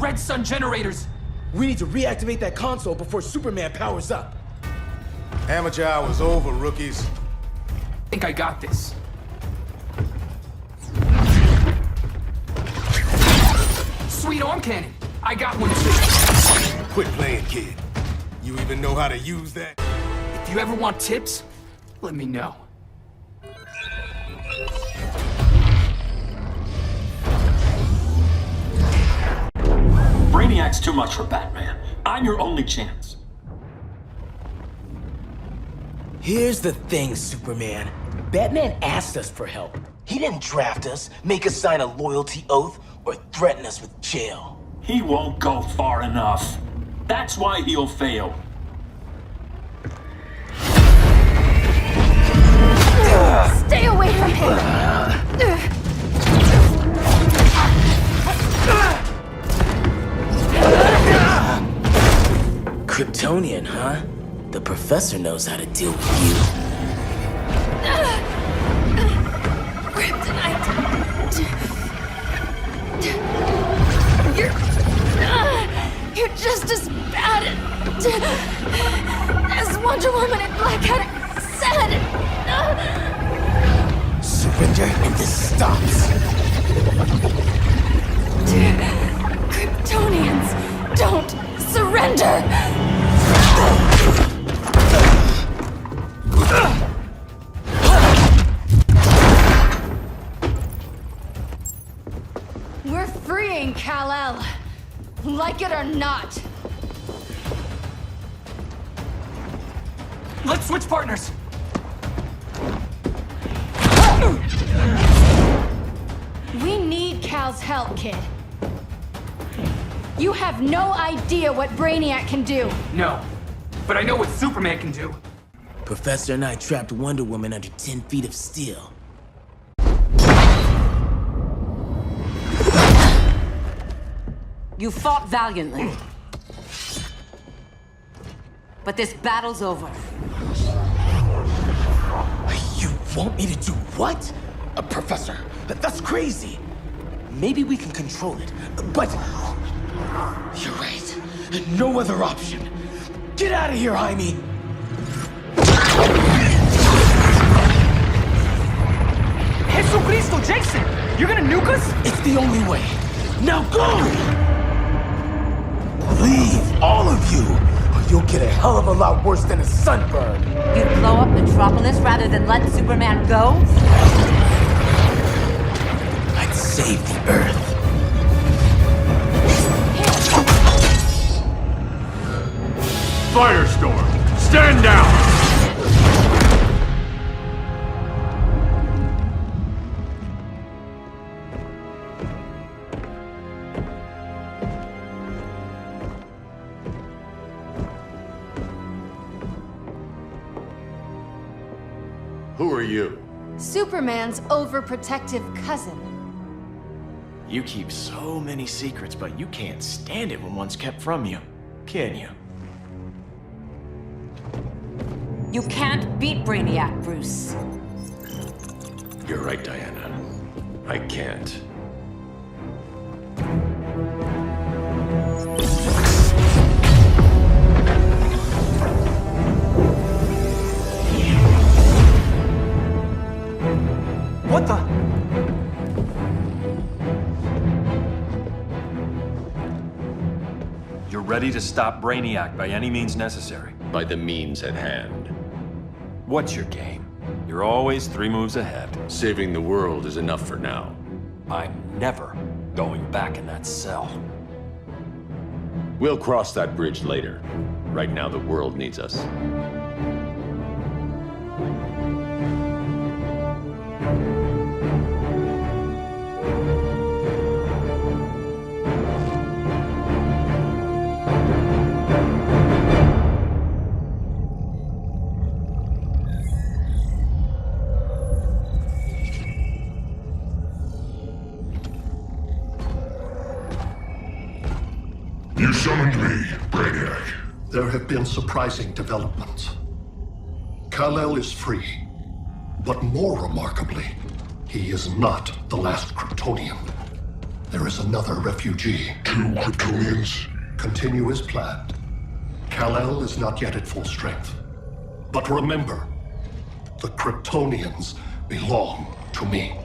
Red Sun generators! We need to reactivate that console before Superman powers up. Amateur hour's over, rookies. I think I got this. Sweet arm cannon! I got one too. Quit playing, kid. You even know how to use that? If you ever want tips, let me know. Brainiac's too much for Batman. I'm your only chance. Here's the thing, Superman. Batman asked us for help. He didn't draft us, make us sign a loyalty oath, or threaten us with jail. He won't go far enough. That's why he'll fail. Stay away from him! Kryptonian, huh? The professor knows how to deal with you. Kryptonite! You're just as bad as Wonder Woman and Black Adam said... Surrender and this stops. Kryptonians, don't surrender! We're freeing Kal-El. Like it or not. Let's switch partners! We need Cal's help, kid. You have no idea what Brainiac can do. No, but I know what Superman can do. Professor and I trapped Wonder Woman under 10 feet of steel. You fought valiantly. But this battle's over. You want me to do what? Professor, that's crazy. Maybe we can control it, but... You're right. No other option. Get out of here, Jaime! Jesucristo, Jason! You're gonna nuke us? It's the only way. Now go! Leave, all of you, or you'll get a hell of a lot worse than a sunburn. You'd blow up Metropolis rather than let Superman go? I'd save the Earth. Firestorm, stand down! Who are you? Superman's overprotective cousin. You keep so many secrets, but you can't stand it when one's kept from you, can you? You can't beat Brainiac, Bruce. You're right, Diana. I can't. What the? You're ready to stop Brainiac by any means necessary. By the means at hand. What's your game? You're always 3 moves ahead. Saving the world is enough for now. I'm never going back in that cell. We'll cross that bridge later. Right now, the world needs us. You summoned me, Brainiac. There have been surprising developments. Kal-El is free, but more remarkably, he is not the last Kryptonian. There is another refugee. 2 Kryptonians? Continue as planned. Kal-El is not yet at full strength. But remember, the Kryptonians belong to me.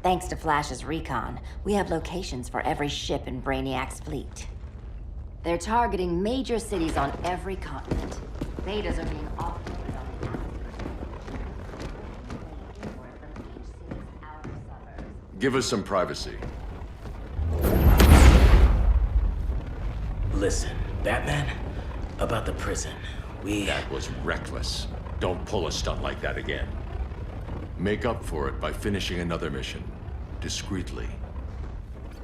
Thanks to Flash's recon, we have locations for every ship in Brainiac's fleet. They're targeting major cities on every continent. Betas are being offloaded on the outskirts. Give us some privacy. Listen, Batman, about the prison, That was reckless. Don't pull a stunt like that again. Make up for it by finishing another mission. Discreetly.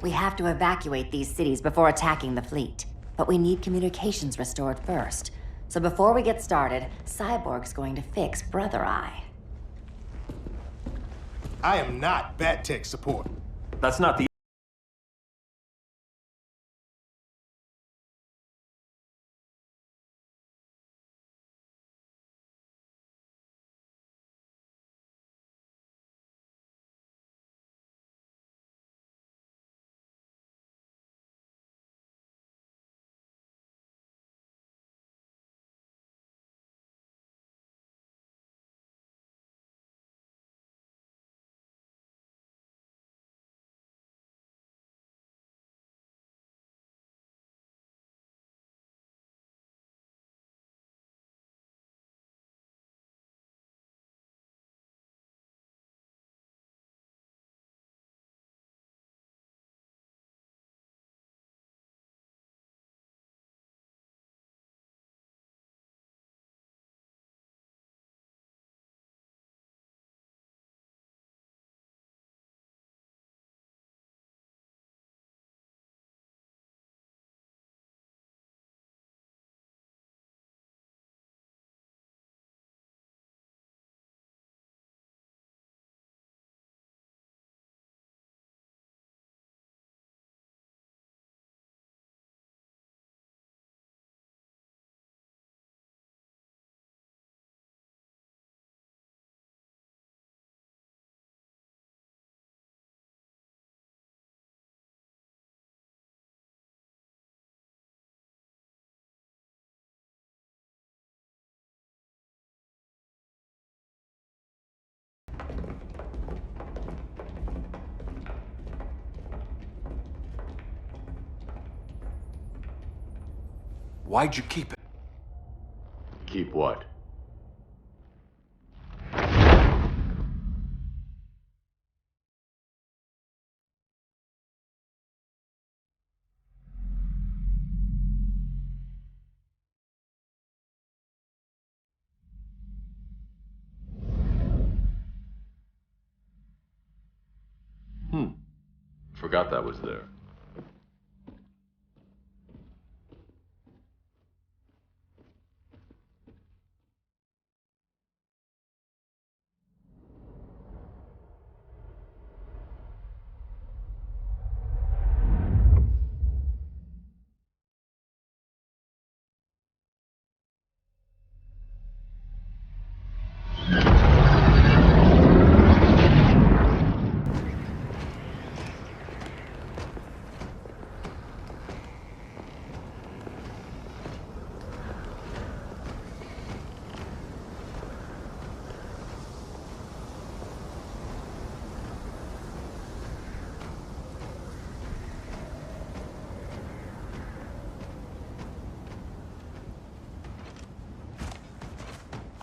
We have to evacuate these cities before attacking the fleet. But we need communications restored first. So before we get started, Cyborg's going to fix Brother Eye. I am not Bat Tech support. That's not the Why'd you keep it? Keep what? Forgot that was there.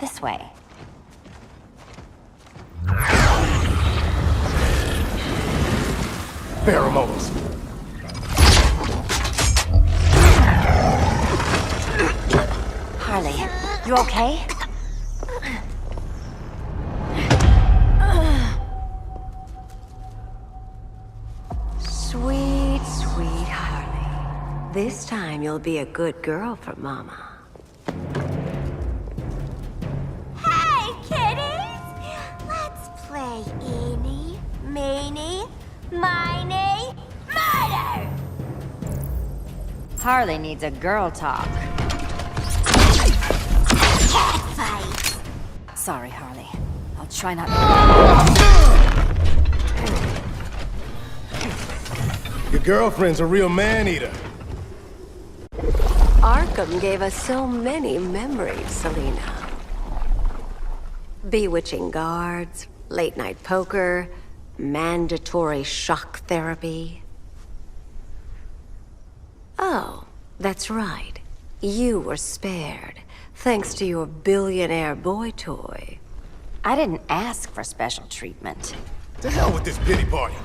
This way. Pheromones. Harley, you okay? Sweet, sweet Harley. This time you'll be a good girl for Mama. Hey, kiddies! Let's play Eeny, Meeny, Miny, Murder! Harley needs a girl talk. Cat fight! Sorry, Harley. I'll try not Your girlfriend's a real man-eater. Arkham gave us so many memories, Selina. Bewitching guards, late-night poker, mandatory shock therapy. Oh, that's right. You were spared, thanks to your billionaire boy toy. I didn't ask for special treatment. To hell with this pity party.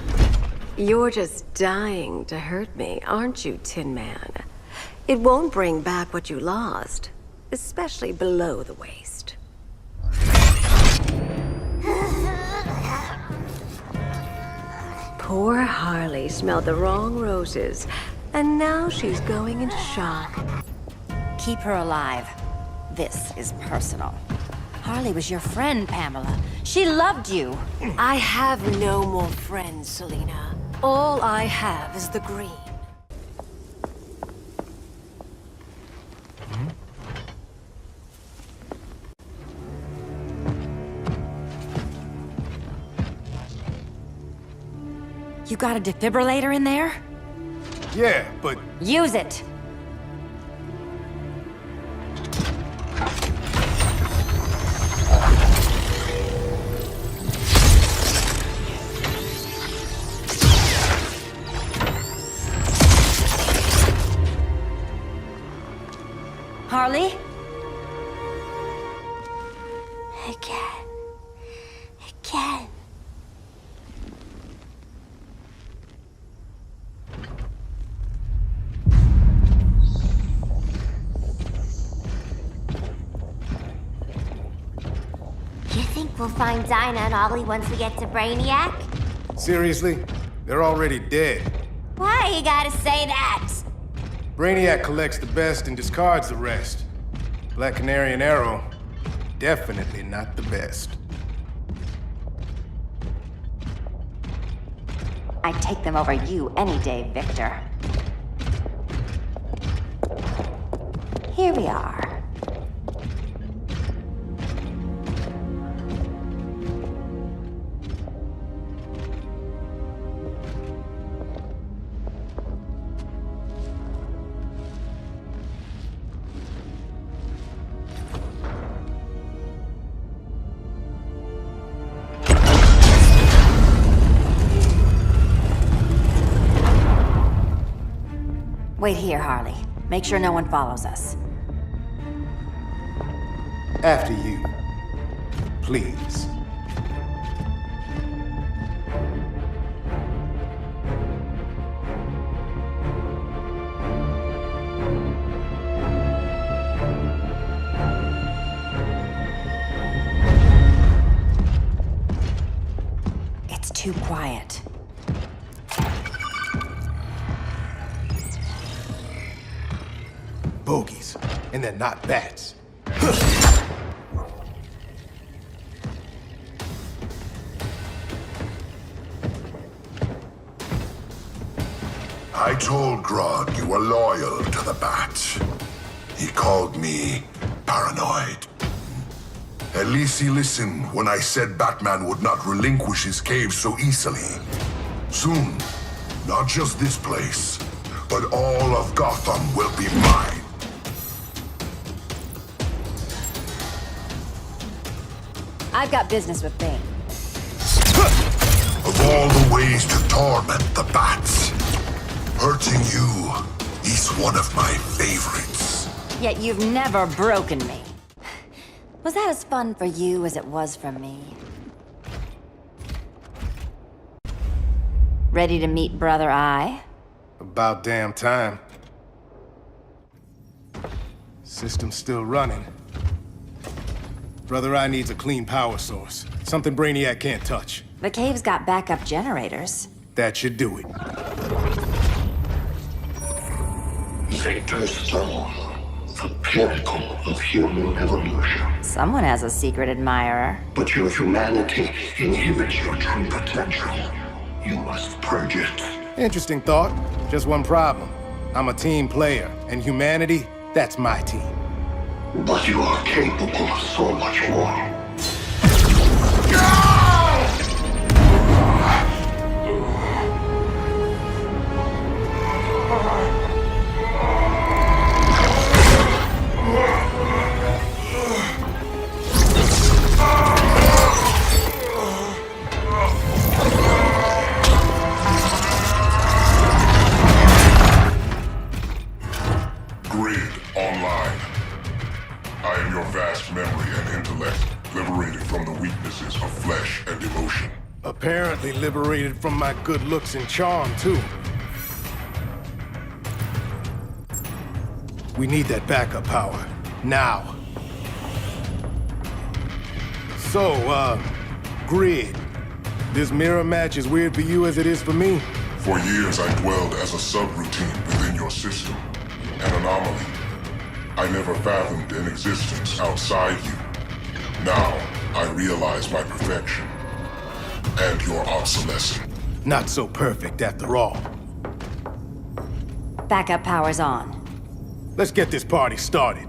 You're just dying to hurt me, aren't you, Tin Man? It won't bring back what you lost, especially below the waist. Poor Harley smelled the wrong roses, and now she's going into shock. Keep her alive. This is personal. Harley was your friend, Pamela. She loved you. I have no more friends, Selina. All I have is the green. You got a defibrillator in there? Yeah, but... Use it! Harley? Again. You think we'll find Dinah and Ollie once we get to Brainiac? Seriously? They're already dead. Why you gotta say that? Brainiac collects the best and discards the rest. Black Canary and Arrow, definitely not the best. I'd take them over you any day, Victor. Here we are. Wait here, Harley. Make sure no one follows us. After you. Please. It's too quiet. Bogies. And they're not bats. I told Grodd you were loyal to the Bats. He called me paranoid. At least he listened when I said Batman would not relinquish his cave so easily. Soon, not just this place, but all of Gotham will be mine. I've got business with Bane. Of all the ways to torment the Bats, hurting you is one of my favorites. Yet you've never broken me. Was that as fun for you as it was for me? Ready to meet Brother Eye? About damn time. System's still running. Brother Eye needs a clean power source. Something Brainiac can't touch. The cave's got backup generators. That should do it. Victor's Stone, the pinnacle of human evolution. Someone has a secret admirer. But your humanity inhibits your true potential. You must purge it. Interesting thought. Just one problem. I'm a team player, and humanity, that's my team. But you are capable of so much more. Apparently liberated from my good looks and charm, too. We need that backup power. Now. So, Grid. This mirror match as weird for you as it is for me? For years I dwelled as a subroutine within your system. An anomaly. I never fathomed an existence outside you. Now, I realize my perfection. And your obsolescence. Not so perfect after all. Backup power's on. Let's get this party started.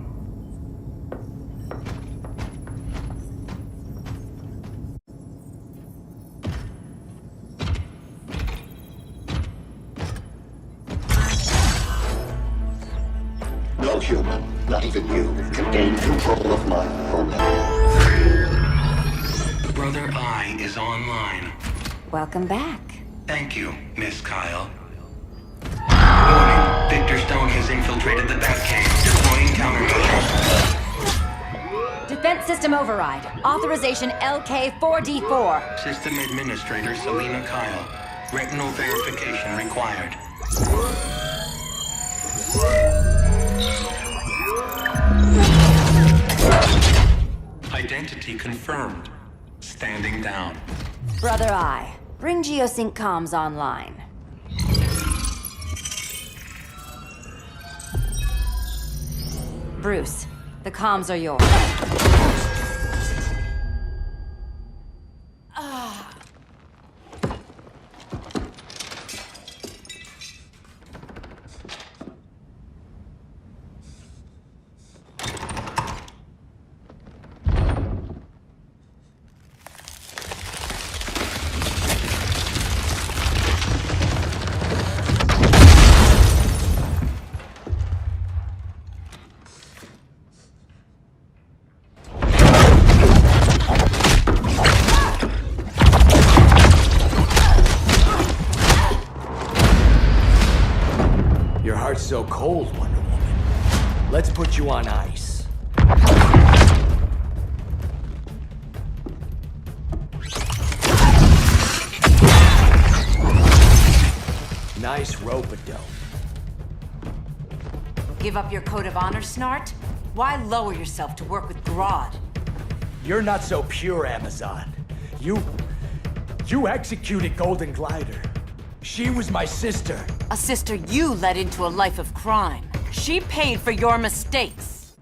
No human, not even you, can gain control of my moment. Brother Eye is online. Welcome back. Thank you, Miss Kyle. Warning, Victor Stone has infiltrated the Batcave, deploying countermeasures. Defense system override. Authorization LK4D4. System Administrator Selena Kyle. Retinal verification required. Identity confirmed. Standing down. Brother Eye, bring Geosync comms online. Bruce, the comms are yours. So cold, Wonder Woman. Let's put you on ice. Nice rope-a-dope. Give up your code of honor, Snart? Why lower yourself to work with Grodd? You're not so pure, Amazon. You executed Golden Glider. She was my sister. A sister you led into a life of crime. She paid for your mistakes.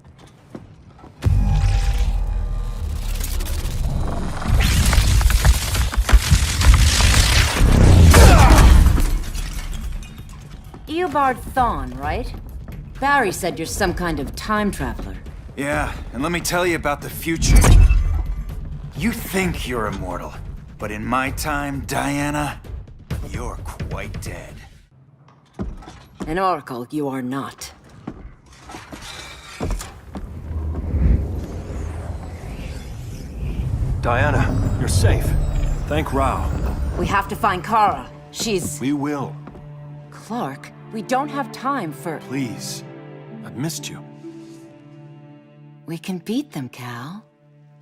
Eobard Thawne, right? Barry said you're some kind of time traveler. Yeah, and let me tell you about the future. You think you're immortal, but in my time, Diana, you're quite dead. An oracle, you are not. Diana, you're safe. Thank Rao. We have to find Kara. She's... We will. Clark, we don't have time for... Please. I've missed you. We can beat them, Cal.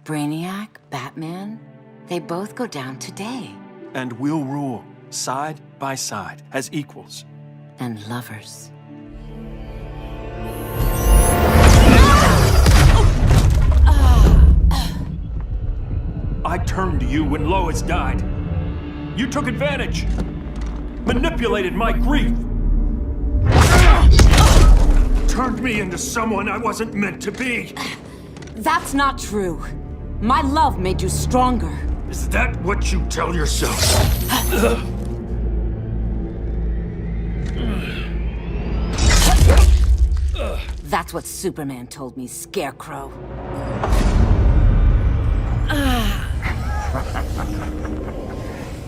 Brainiac, Batman, they both go down today. And we'll rule, side by side, as equals. And lovers. I turned to you when Lois died. You took advantage. Manipulated my grief. Turned me into someone I wasn't meant to be. That's not true. My love made you stronger. Is that what you tell yourself? That's what Superman told me, Scarecrow.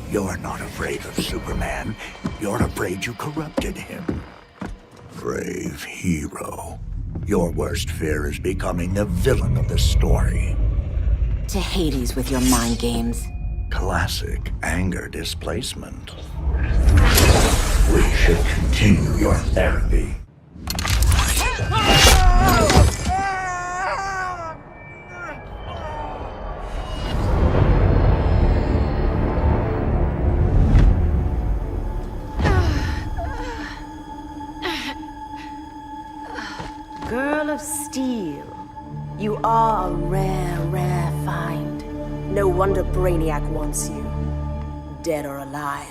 You're not afraid of Superman. You're afraid you corrupted him. Brave hero. Your worst fear is becoming the villain of the story. To Hades with your mind games. Classic anger displacement. We should continue your therapy. Girl of Steel, you are a rare, rare find. No wonder Brainiac wants you, dead or alive.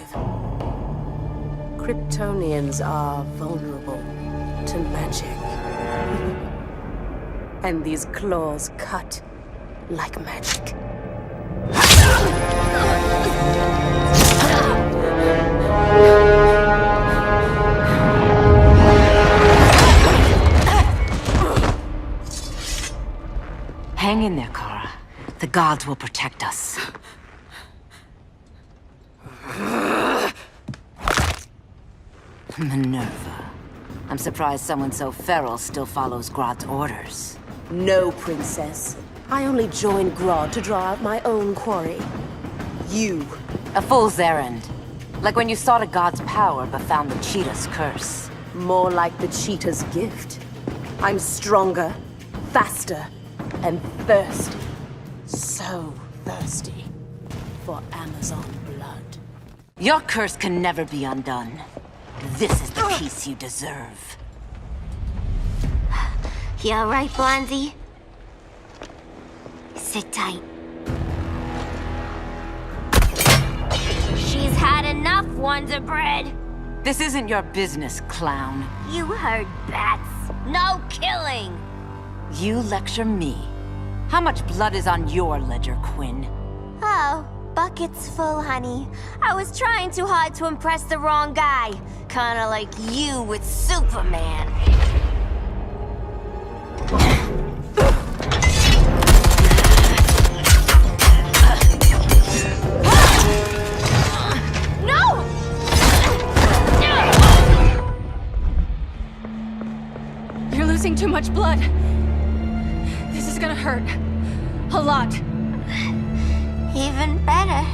Kryptonians are vulnerable to magic. And these claws cut like magic. Hang in there, Kara. The gods will protect us. Minerva. I'm surprised someone so feral still follows Grodd's orders. No, Princess. I only joined Grodd to draw out my own quarry. You. A fool's errand. Like when you sought a god's power but found the cheetah's curse. More like the cheetah's gift. I'm stronger, faster, and thirsty. So thirsty for Amazon blood. Your curse can never be undone. This is the peace you deserve. You all right, Blondie? Sit tight. She's had enough, Wonder Bread. This isn't your business, clown. You heard bats. No killing. You lecture me. How much blood is on your ledger, Quinn? Oh, buckets full, honey. I was trying too hard to impress the wrong guy. Kinda like you with Superman. No! You're losing too much blood. This is gonna hurt. A lot. Even better.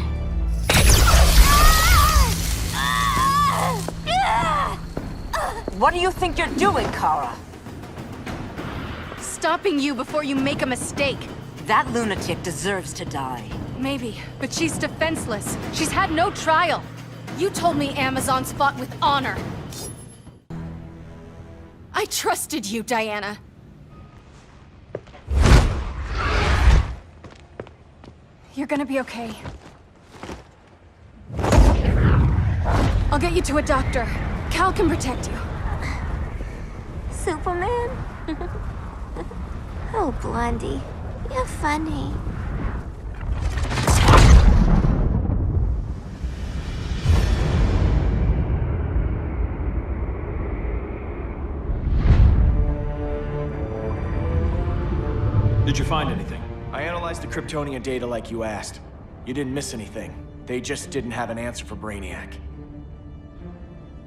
What do you think you're doing, Kara? stopping you before you make a mistake. That lunatic deserves to die. Maybe, but she's defenseless. She's had no trial. You told me Amazons fought with honor. I trusted you, Diana. You're gonna be okay. I'll get you to a doctor. Cal can protect you. Superman? Oh, Blondie, you're funny. Did you find anything? I analyzed the Kryptonian data like you asked. You didn't miss anything. They just didn't have an answer for Brainiac.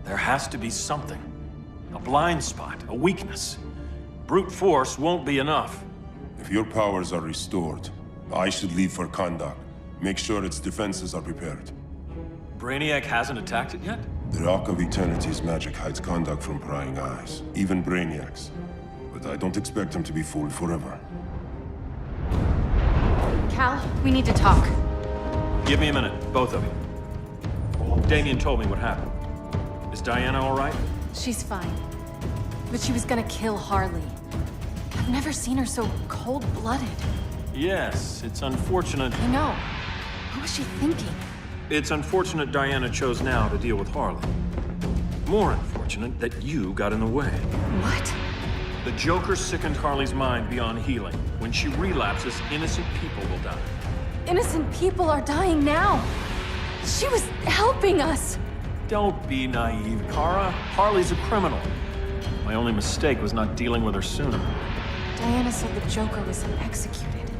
There has to be something. A blind spot, a weakness. Brute force won't be enough. If your powers are restored, I should leave for Kahndaq. Make sure its defenses are prepared. Brainiac hasn't attacked it yet? The Rock of Eternity's magic hides Kahndaq from prying eyes, even Brainiac's. But I don't expect him to be fooled forever. Cal, we need to talk. Give me a minute, both of you. Damien told me what happened. Is Diana all right? She's fine. But she was gonna kill Harley. I've never seen her so cold-blooded. Yes, it's unfortunate. I know. What was she thinking? It's unfortunate Diana chose now to deal with Harley. More unfortunate that you got in the way. What? The Joker sickened Harley's mind beyond healing. When she relapses, innocent people will die. Innocent people are dying now. She was helping us. Don't be naive, Kara. Harley's a criminal. My only mistake was not dealing with her sooner. Diana said the Joker was executed.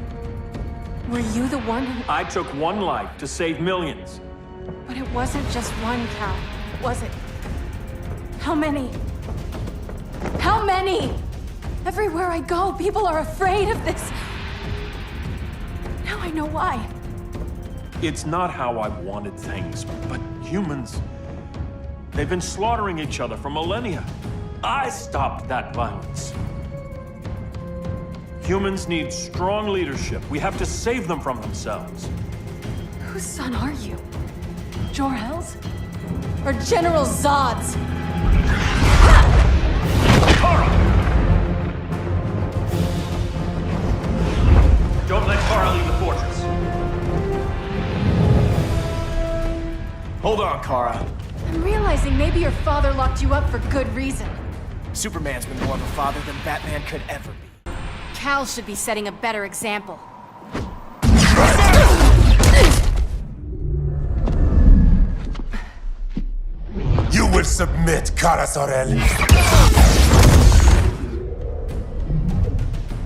Were you the one who... I took one life to save millions. But it wasn't just one, Cal, was it? How many? How many? Everywhere I go, people are afraid of this. Now I know why. It's not how I wanted things, but humans... They've been slaughtering each other for millennia. I stopped that violence. Humans need strong leadership. We have to save them from themselves. Whose son are you? Jor-El's? Or General Zod's? Kara! Don't let Kara leave the fortress. Hold on, Kara. I'm realizing maybe your father locked you up for good reason. Superman's been more of a father than Batman could ever be. Cal should be setting a better example. You will submit, Kara Zor-El.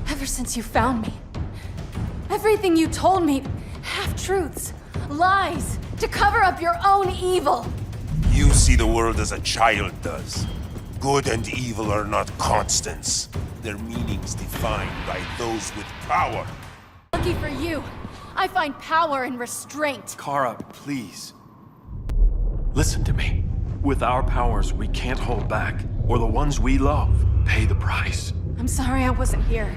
Ever since you found me, everything you told me, half-truths, lies, to cover up your own evil. You see the world as a child does. Good and evil are not constants. Their meanings defined by those with power. Lucky for you, I find power in restraint. Kara, please. Listen to me. With our powers, we can't hold back, or the ones we love pay the price. I'm sorry I wasn't here.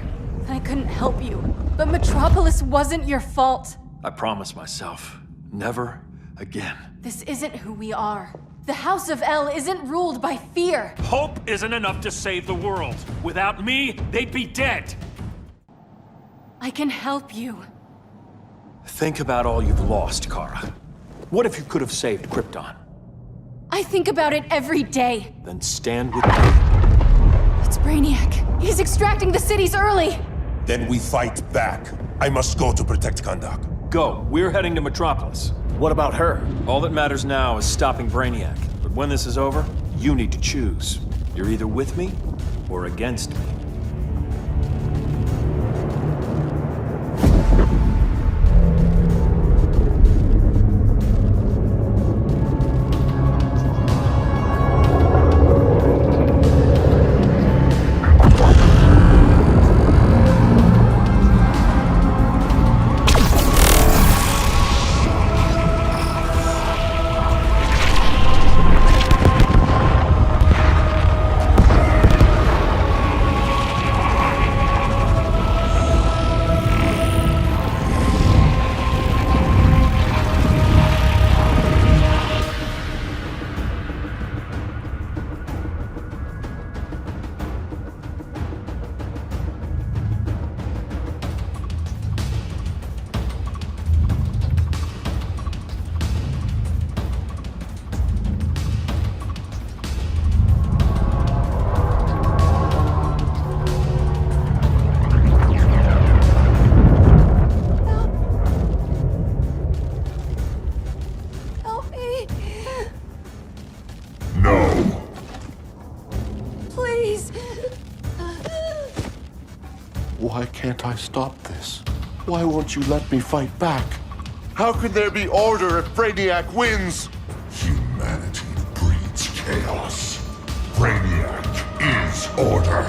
I couldn't help you. But Metropolis wasn't your fault. I promise myself, never again. This isn't who we are. The House of El isn't ruled by fear. Hope isn't enough to save the world. Without me, they'd be dead. I can help you. Think about all you've lost, Kara. What if you could have saved Krypton? I think about it every day. Then stand with me. It's Brainiac. He's extracting the cities early. Then we fight back. I must go to protect Kahndaq. Go. We're heading to Metropolis. What about her? All that matters now is stopping Brainiac. But when this is over, you need to choose. You're either with me or against me. Why can't I stop this? Why won't you let me fight back? How can there be order if Brainiac wins? Humanity breeds chaos. Brainiac is order.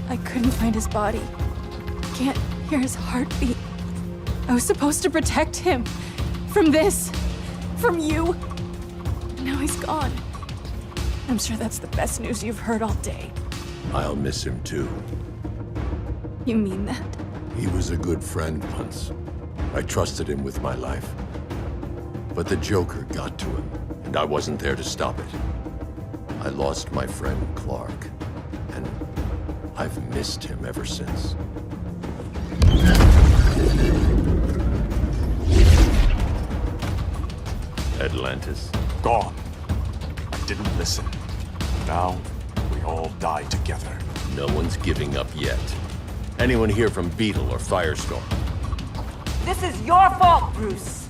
I couldn't find his body. Can't hear his heartbeat. I was supposed to protect him. From this. From you. And now he's gone. I'm sure that's the best news you've heard all day. I'll miss him too. You mean that? He was a good friend once. I trusted him with my life. But the Joker got to him, and I wasn't there to stop it. I lost my friend Clark, and I've missed him ever since. Atlantis. Gone. I didn't listen. Now, we all die together. No one's giving up yet. Anyone here from Beetle or Firestorm? This is your fault, Bruce.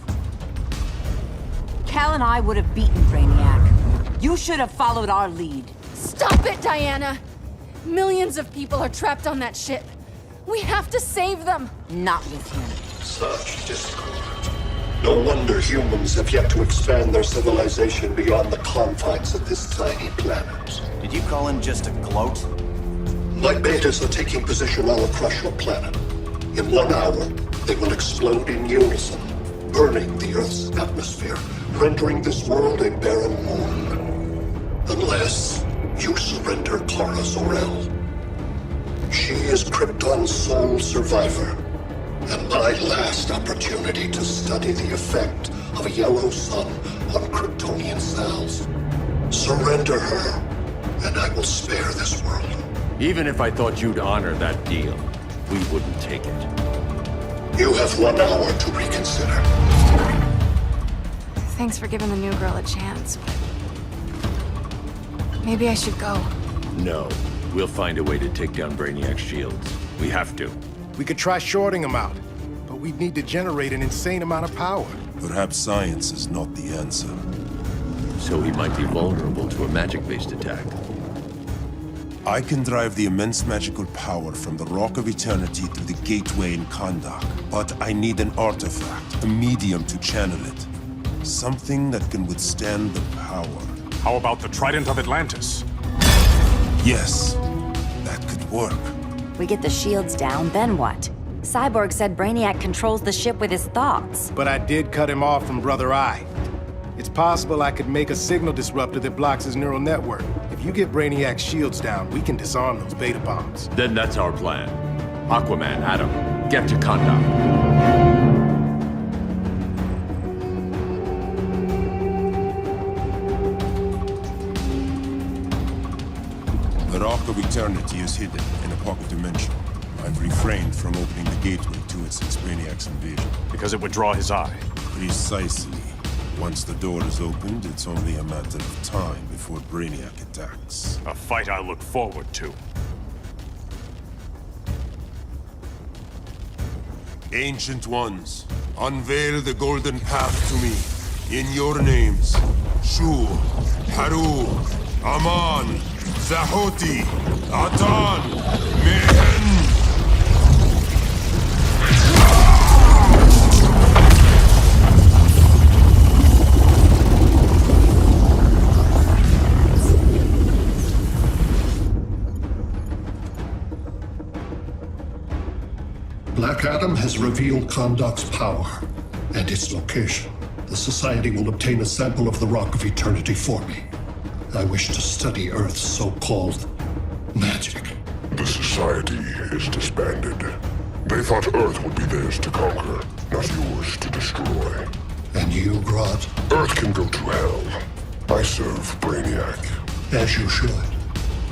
Cal and I would have beaten Brainiac. You should have followed our lead. Stop it, Diana! Millions of people are trapped on that ship. We have to save them. Not with him. Such discord. No wonder humans have yet to expand their civilization beyond the confines of this tiny planet. Did you call him just a gloat? My betas are taking position all across your planet. In 1 hour, they will explode in unison, burning the Earth's atmosphere, rendering this world a barren moon. Unless you surrender Kara Zor-El. She is Krypton's sole survivor, and my last opportunity to study the effect of a yellow sun on Kryptonian cells. Surrender her, and I will spare this world. Even if I thought you'd honor that deal, we wouldn't take it. You have 1 hour to reconsider. Thanks for giving the new girl a chance, but maybe I should go. No. We'll find a way to take down Brainiac's shields. We have to. We could try shorting him out, but we'd need to generate an insane amount of power. Perhaps science is not the answer. So he might be vulnerable to a magic-based attack. I can drive the immense magical power from the Rock of Eternity through the gateway in Kahndaq, but I need an artifact, a medium to channel it. Something that can withstand the power. How about the Trident of Atlantis? Yes, that could work. We get the shields down, then what? Cyborg said Brainiac controls the ship with his thoughts. But I did cut him off from Brother Eye. It's possible I could make a signal disruptor that blocks his neural network. If you get Brainiac's shields down, we can disarm those beta bombs. Then that's our plan. Aquaman, Adam, get to Kahndaq. The Rock of Eternity is hidden in a pocket dimension. I've refrained from opening the gateway to it since Brainiac's invasion. Because it would draw his eye. Precisely. Once the door is opened, it's only a matter of time before Brainiac attacks. A fight I look forward to. Ancient ones, unveil the golden path to me. In your names, Shu, Haru, Aman, Zahoti, Atan, Mehen. Black Adam has revealed Kondok's power and its location. The Society will obtain a sample of the Rock of Eternity for me. I wish to study Earth's so-called magic. The Society is disbanded. They thought Earth would be theirs to conquer, not yours to destroy. And you, Grodd? Earth can go to hell. I serve Brainiac. As you should.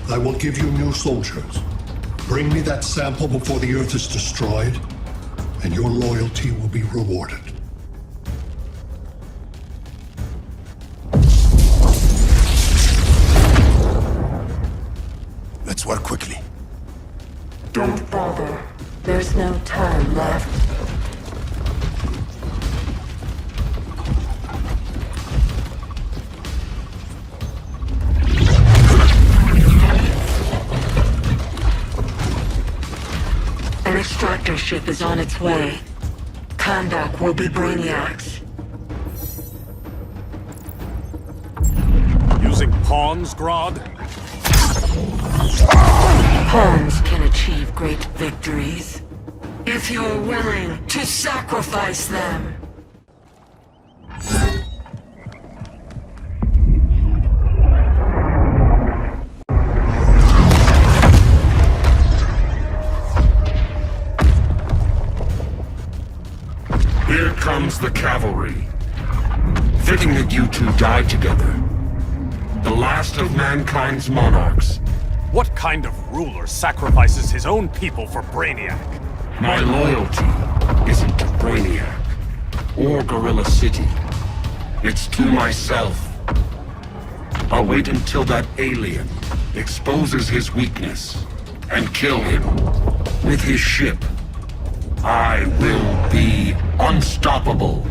I will give you new soldiers. Bring me that sample before the Earth is destroyed, and your loyalty will be rewarded. Let's work quickly. Don't bother. There's no time left. An extractor ship is on its way. Kondok will be Brainiacs. Using pawns, Grodd? Pawns can achieve great victories if you're willing to sacrifice them. Here comes the cavalry. Fitting that you two died together. The last of mankind's monarchs. What kind of ruler sacrifices his own people for Brainiac? My loyalty isn't to Brainiac or Gorilla City. It's to myself. I'll wait until that alien exposes his weakness and kill him with his ship. I will be unstoppable.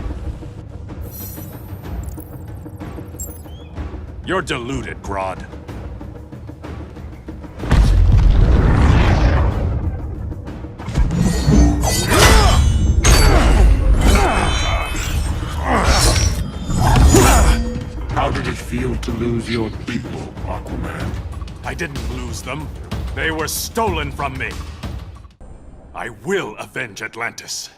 You're deluded, Grodd. How did it feel to lose your people, Aquaman? I didn't lose them. They were stolen from me. I will avenge Atlantis.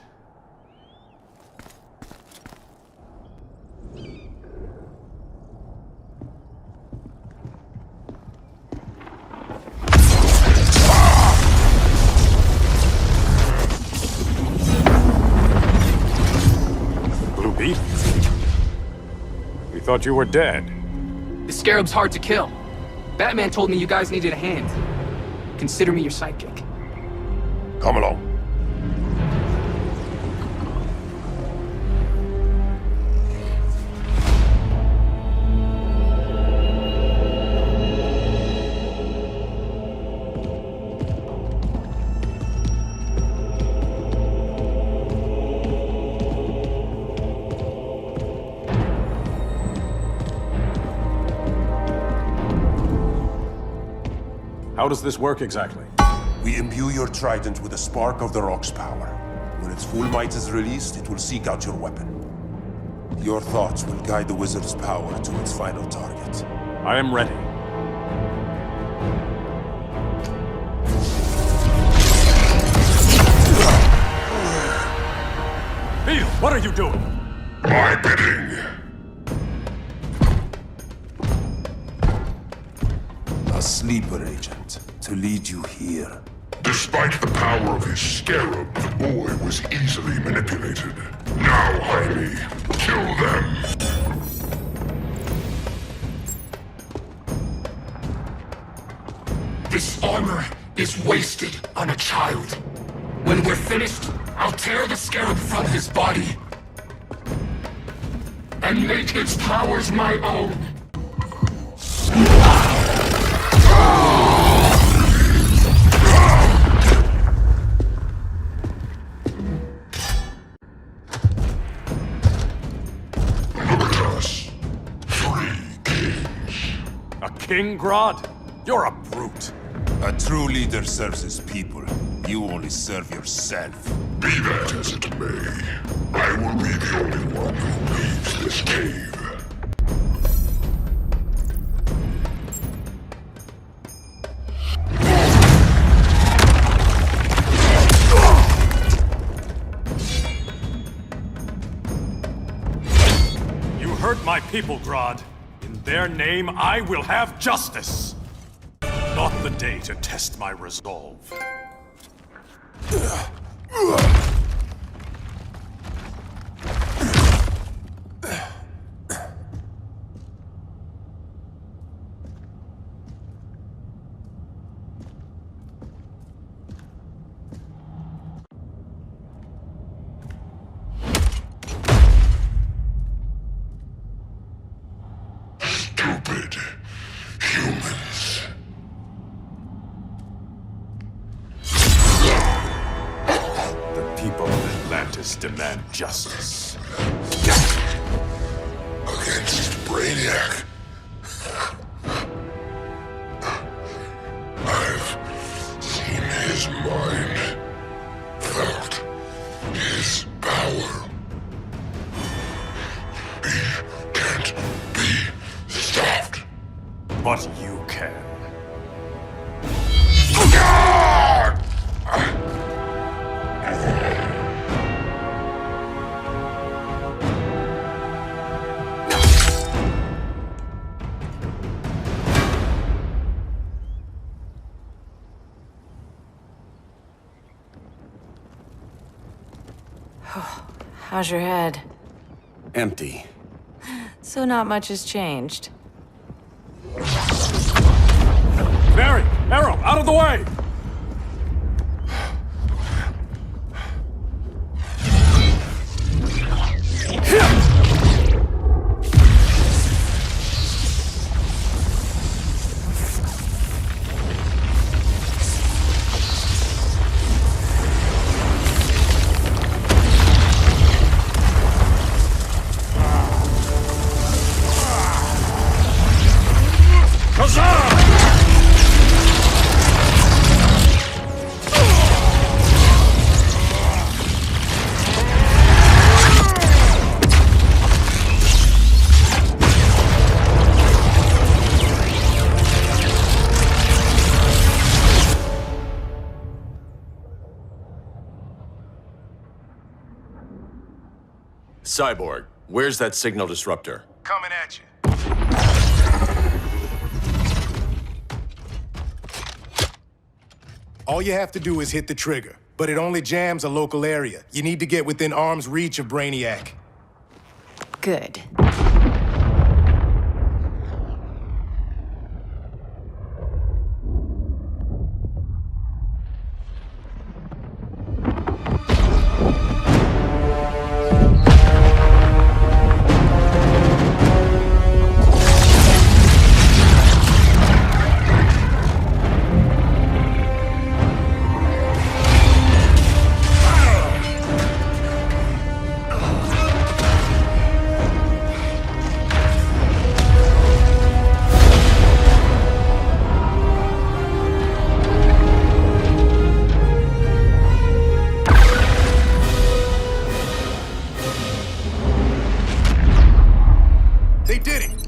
Blue Beetle? We thought you were dead. The Scarab's hard to kill. Batman told me you guys needed a hand. Consider me your sidekick. Come along. How does this work exactly? We imbue your trident with a spark of the Rock's power. When its full might is released, it will seek out your weapon. Your thoughts will guide the wizard's power to its final target. I am ready. Beetle, what are you doing? My bidding. A sleeper agent to lead you here. Despite the power of his scarab, the boy was easily manipulated. Now, Harley, kill them. This armor is wasted on a child. When we're finished, I'll tear the scarab from his body and make its powers my own. A king, Grodd? You're a brute. A true leader serves his people. You only serve yourself. Be that as it may, I will be the only one who leaves this cave. You hurt my people, Grodd. In their name, I will have justice. Not the day to test my resolve. Stupid humans. The people of Atlantis demand justice. Against Brainiac. I've seen his mind, felt his power. He can't be stopped. But you can. How's your head? Empty. So not much has changed. Barry! Arrow! Out of the way! Cyborg, where's that signal disruptor? Coming at you. All you have to do is hit the trigger, but it only jams a local area. You need to get within arm's reach of Brainiac. Good.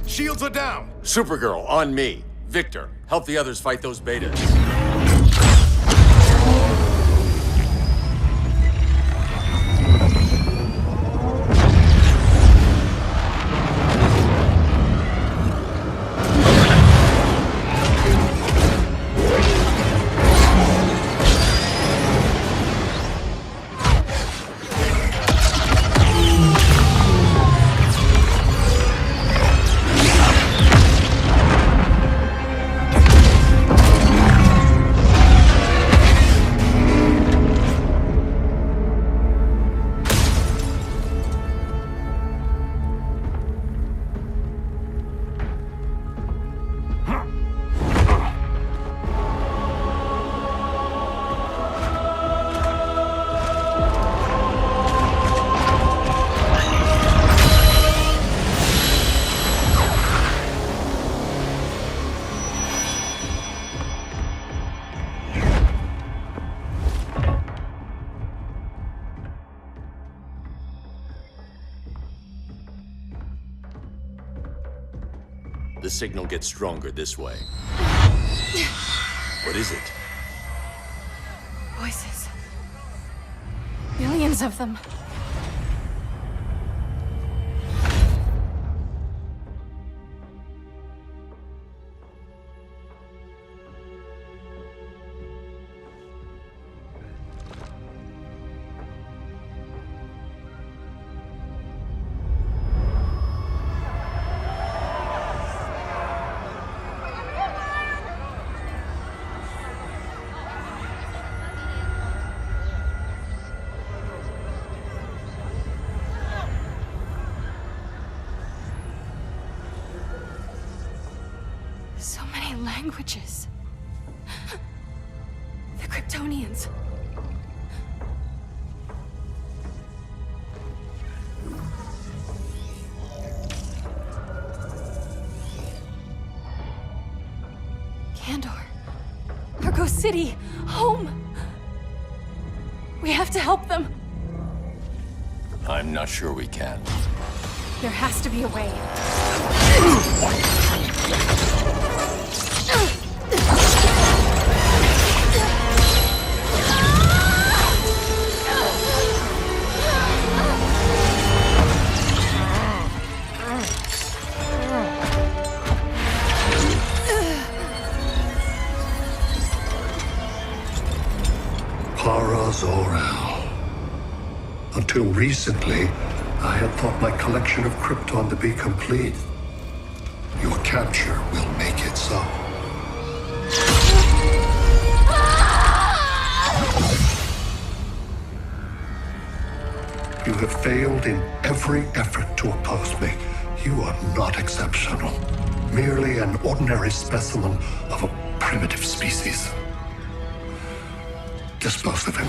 Shields are down. Supergirl, on me. Victor, help the others fight those betas. The signal gets stronger this way. What is it? Voices. Millions of them. So many languages. The Kryptonians. Kandor. Argo City. Home. We have to help them. I'm not sure we can. There has to be a way. Zor-El. Until recently, I had thought my collection of Krypton to be complete. Your capture will make it so. You have failed in every effort to oppose me. You are not exceptional. Merely an ordinary specimen of a primitive species. Dispose of him.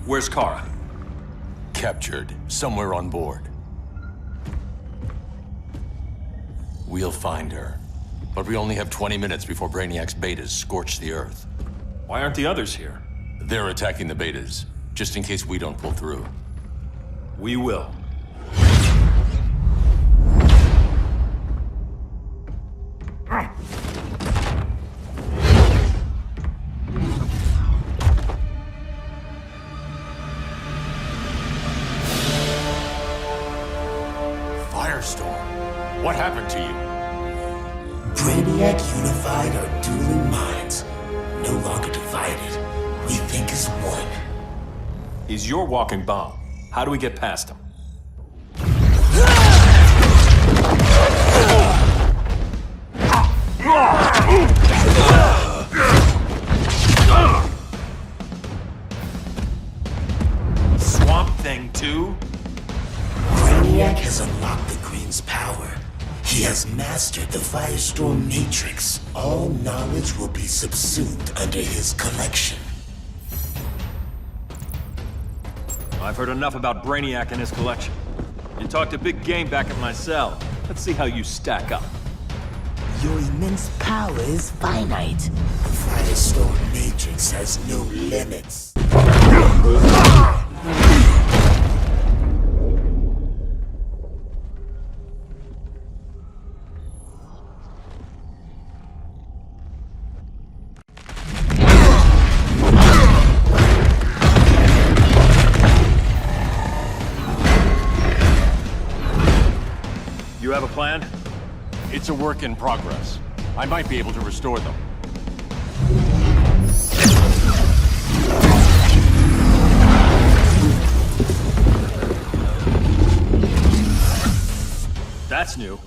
Where's Kara? Captured, somewhere on board. We'll find her. But we only have 20 minutes before Brainiac's betas scorch the Earth. Why aren't the others here? They're attacking the betas, just in case we don't pull through. We will. What happened to you? Brainiac unified our dueling minds. No longer divided. We think as one. He's your walking bomb. How do we get past him? Swamp Thing 2? Brainiac has unlocked the Queen's power. He has mastered the Firestorm Matrix. All knowledge will be subsumed under his collection. I've heard enough about Brainiac and his collection. You talked a big game back at my cell. Let's see how you stack up. Your immense power is finite. The Firestorm Matrix has no limits. You have a plan? It's a work in progress. I might be able to restore them. That's new.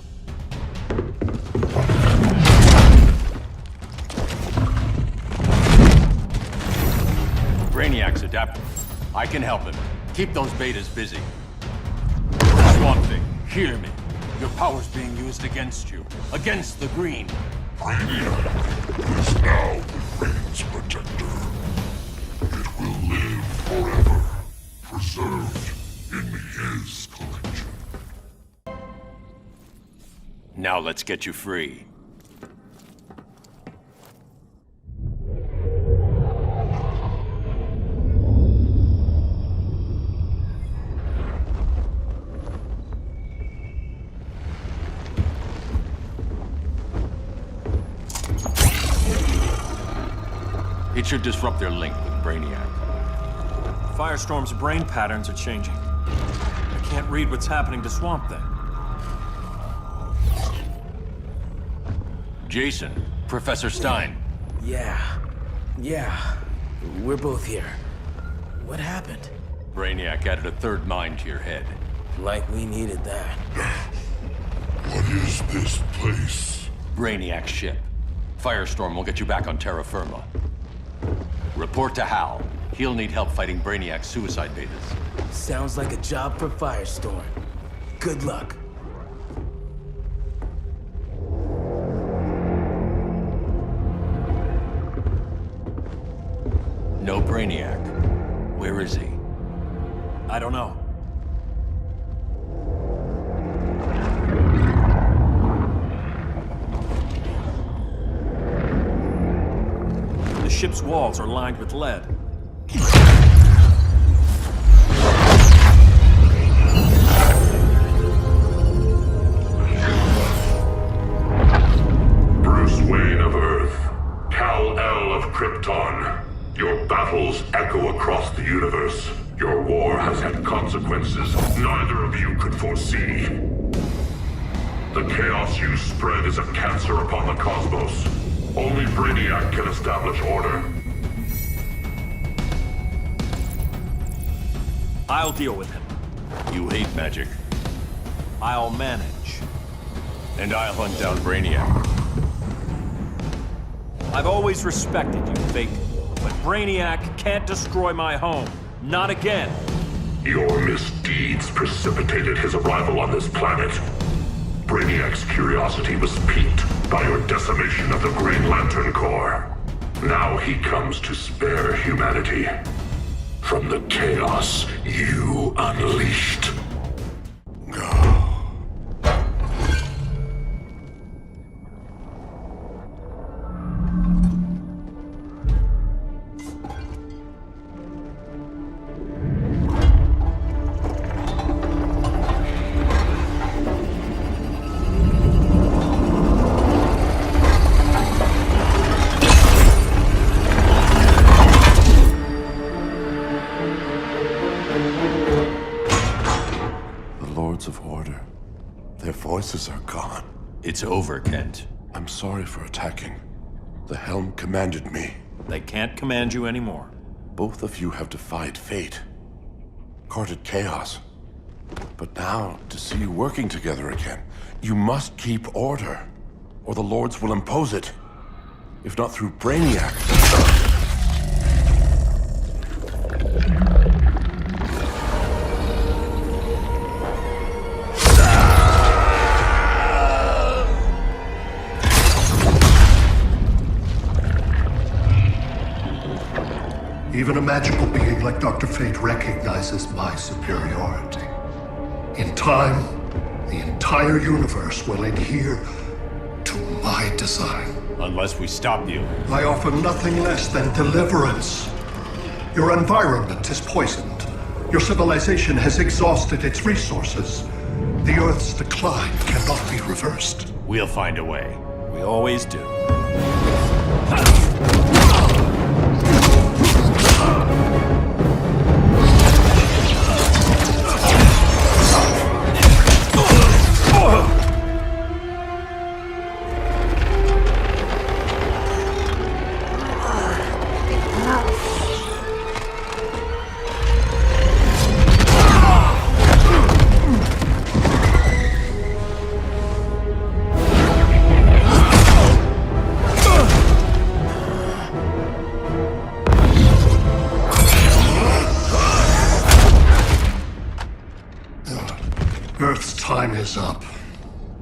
Brainiac's adapting. I can help him. Keep those betas busy. Swamp Thing, hear me. Your power's being used against you. Against the Green. Brainiac is now the Green's protector. It will live forever, preserved in his collection. Now let's get you free. It should disrupt their link with Brainiac. Firestorm's brain patterns are changing. I can't read what's happening to Swamp Thing. Jason, Professor Stein. Yeah. We're both here. What happened? Brainiac added a third mind to your head. Like we needed that. What is this place? Brainiac's ship. Firestorm will get you back on terra firma. Report to Hal. He'll need help fighting Brainiac's suicide betas. Sounds like a job for Firestorm. Good luck. No Brainiac. Where is he? I don't know. The ship's walls are lined with lead. Bruce Wayne of Earth, Kal-El of Krypton. Your battles echo across the universe. Your war has had consequences neither of you could foresee. The chaos you spread is a cancer upon the cosmos. Only Brainiac can establish order. I'll deal with him. You hate magic. I'll manage. And I'll hunt down Brainiac. I've always respected you, Fate. But Brainiac can't destroy my home. Not again. Your misdeeds precipitated his arrival on this planet. Brainiac's curiosity was piqued by your decimation of the Green Lantern Corps. Now he comes to spare humanity from the chaos you unleashed. Voices are gone. It's over, Kent. I'm sorry for attacking. The Helm commanded me. They can't command you anymore. Both of you have defied fate, courted chaos. But now, to see you working together again, you must keep order, or the Lords will impose it. If not through Brainiac. Even a magical being like Dr. Fate recognizes my superiority. In time, the entire universe will adhere to my design. Unless we stop you. I offer nothing less than deliverance. Your environment is poisoned. Your civilization has exhausted its resources. The Earth's decline cannot be reversed. We'll find a way. We always do. Earth's time is up.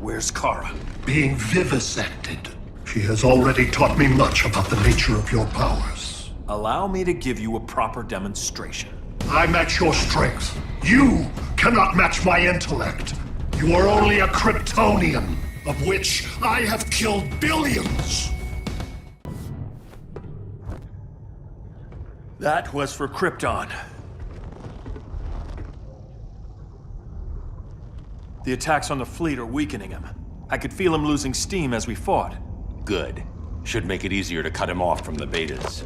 Where's Kara? Being vivisected. She has already taught me much about the nature of your powers. Allow me to give you a proper demonstration. I match your strength. You cannot match my intellect. You are only a Kryptonian, of which I have killed billions. That was for Krypton. The attacks on the fleet are weakening him. I could feel him losing steam as we fought. Good. Should make it easier to cut him off from the betas.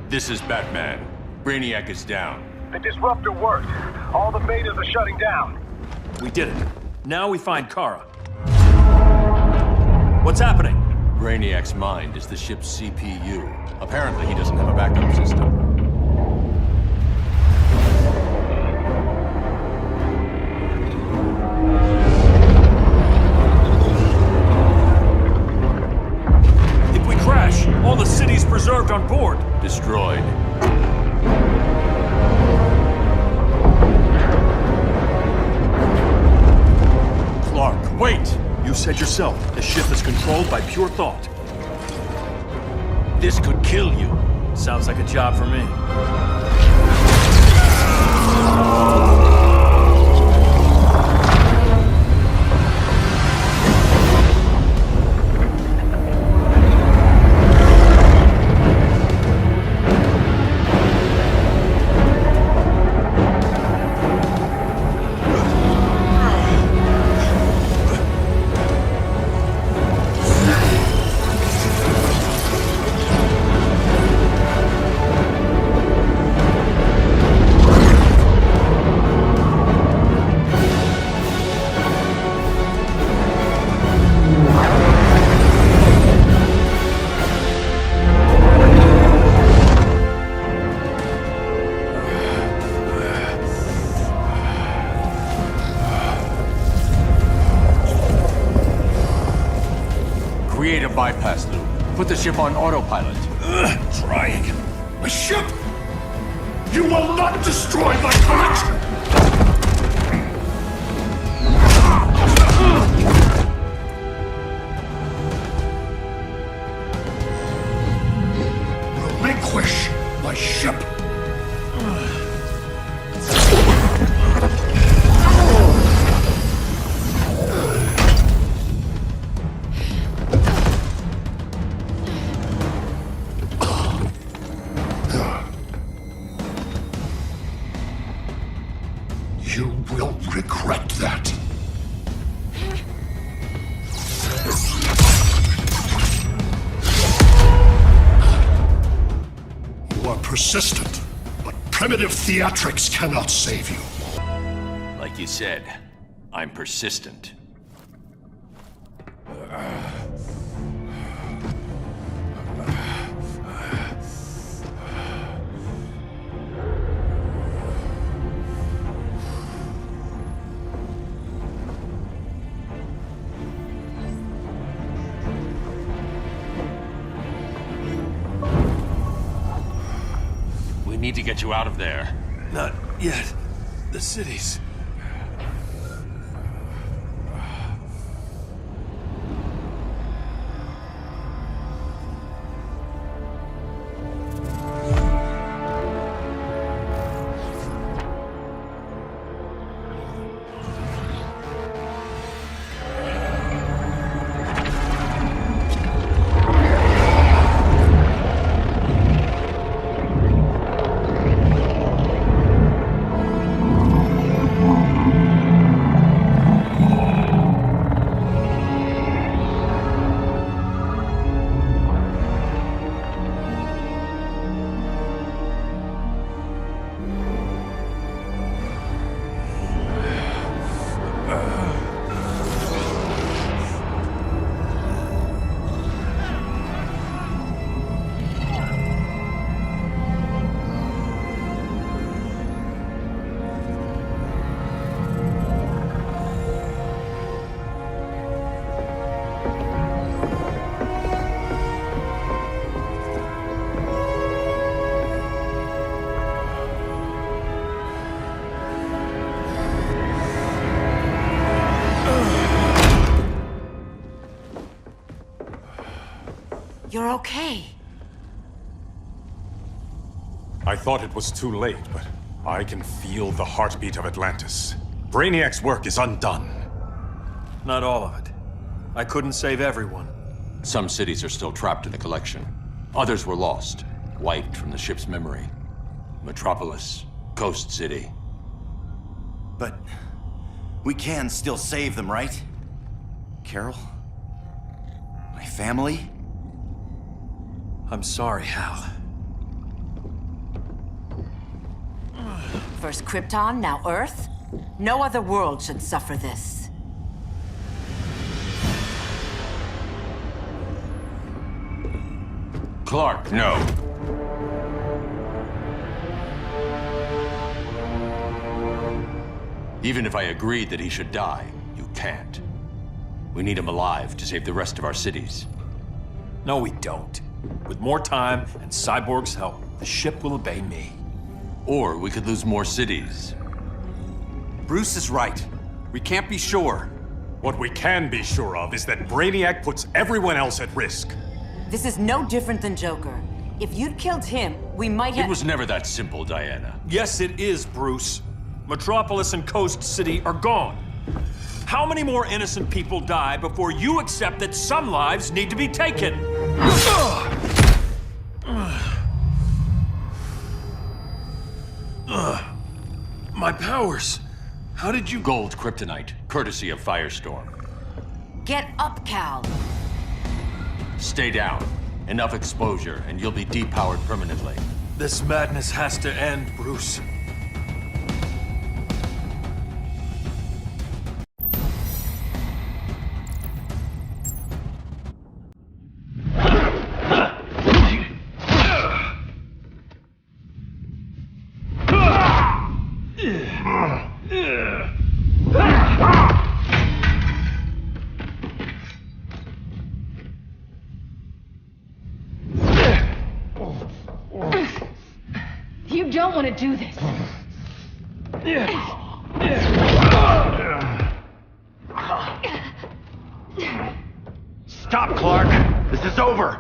This is Batman. Brainiac is down. The disruptor worked. All the betas are shutting down. We did it. Now we find Kara. What's happening? Brainiac's mind is the ship's CPU. Apparently he doesn't have a backup system. If we crash, all the city's preserved on board. Destroyed. Clark, wait! You said yourself, the ship is controlled by pure thought. This could kill you. Sounds like a job for me. Create a bypass loop. Put the ship on autopilot. Trying. A ship! You will not destroy my collection! Relinquish my ship! You will regret that. You are persistent, but primitive theatrics cannot save you. Like you said, I'm persistent. need to get you out of there. Not yet. The cities. You're okay. I thought it was too late, but I can feel the heartbeat of Atlantis. Brainiac's work is undone. Not all of it. I couldn't save everyone. Some cities are still trapped in the collection. Others were lost, wiped from the ship's memory. Metropolis, Coast City. But we can still save them, right? Carol? My family? I'm sorry, Hal. First Krypton, now Earth? No other world should suffer this. Clark, no. Even if I agreed that he should die, you can't. We need him alive to save the rest of our cities. No, we don't. With more time and Cyborg's help, the ship will obey me. Or we could lose more cities. Bruce is right. We can't be sure. What we can be sure of is that Brainiac puts everyone else at risk. This is no different than Joker. If you'd killed him, we might have— It was never that simple, Diana. Yes, it is, Bruce. Metropolis and Coast City are gone. How many more innocent people die before you accept that some lives need to be taken? My powers. How did you— Gold kryptonite, courtesy of Firestorm. Get up, Cal. Stay down. Enough exposure, and you'll be depowered permanently. This madness has to end, Bruce. You don't want to do this. Stop, Clark! This is over!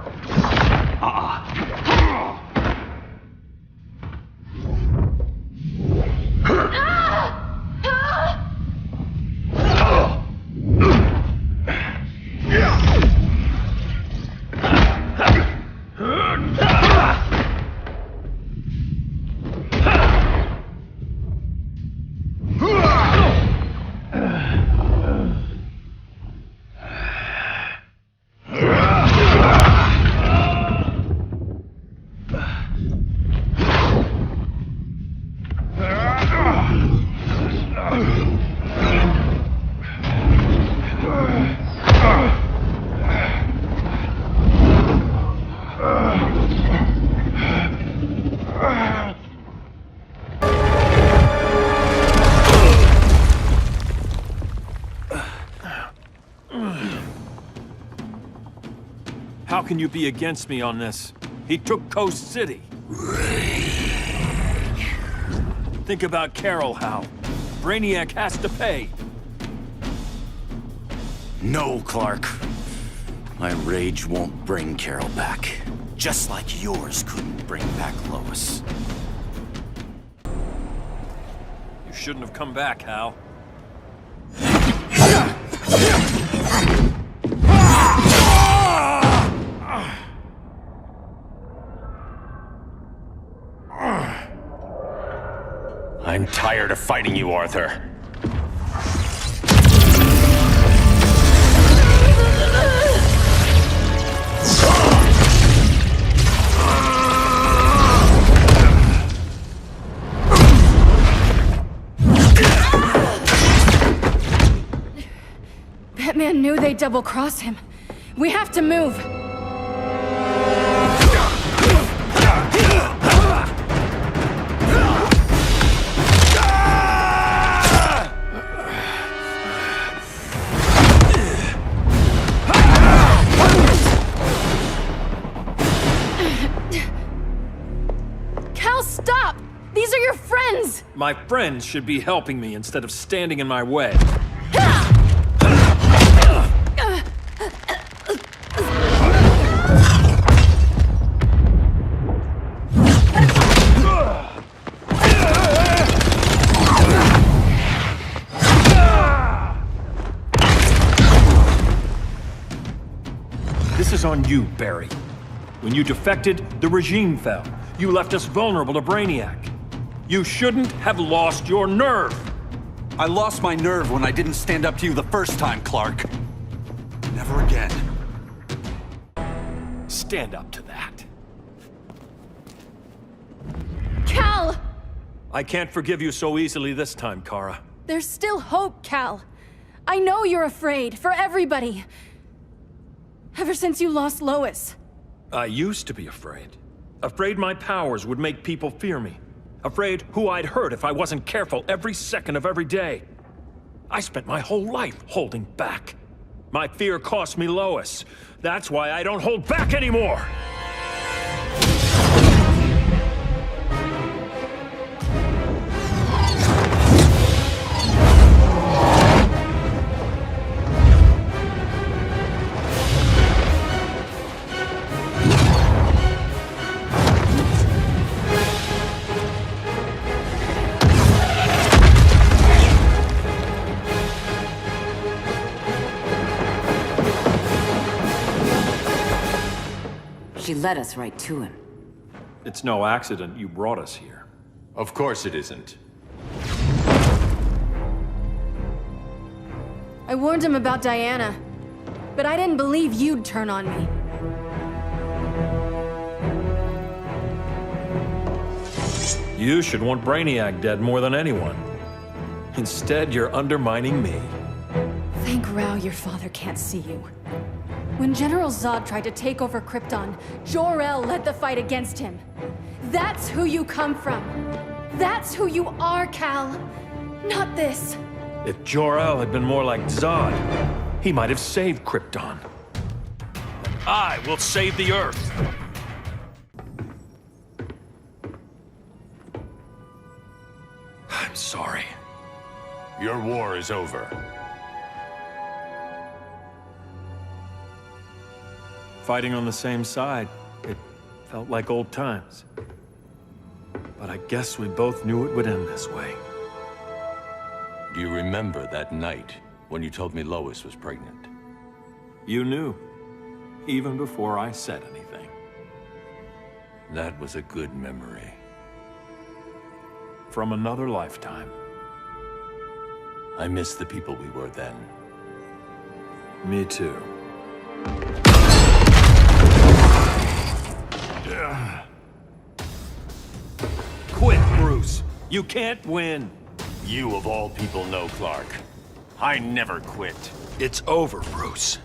How can you be against me on this? He took Coast City. Think about Carol, Hal. Brainiac has to pay. No, Clark. My rage won't bring Carol back. Just like yours couldn't bring back Lois. You shouldn't have come back, Hal. I'm tired of fighting you, Arthur. Batman knew they'd double-cross him. We have to move. Cal, stop! These are your friends! My friends should be helping me instead of standing in my way. This is on you, Barry. When you defected, the regime fell. You left us vulnerable to Brainiac. You shouldn't have lost your nerve. I lost my nerve when I didn't stand up to you the first time, Clark. Never again. Stand up to that. Cal! I can't forgive you so easily this time, Kara. There's still hope, Cal. I know you're afraid, for everybody. Ever since you lost Lois. I used to be afraid. Afraid my powers would make people fear me. Afraid who I'd hurt if I wasn't careful every second of every day. I spent my whole life holding back. My fear cost me Lois. That's why I don't hold back anymore! She led us right to him. It's no accident you brought us here. Of course it isn't. I warned him about Diana, but I didn't believe you'd turn on me. You should want Brainiac dead more than anyone. Instead, you're undermining me. Thank Rao your father can't see you. When General Zod tried to take over Krypton, Jor-El led the fight against him. That's who you come from. That's who you are, Cal. Not this. If Jor-El had been more like Zod, he might have saved Krypton. I will save the Earth. I'm sorry. Your war is over. Fighting on the same side, it felt like old times. But I guess we both knew it would end this way. Do you remember that night when you told me Lois was pregnant? You knew, even before I said anything. That was a good memory. From another lifetime. I miss the people we were then. Me too. Quit, Bruce. You can't win. You of all people know, Clark. I never quit. It's over, Bruce.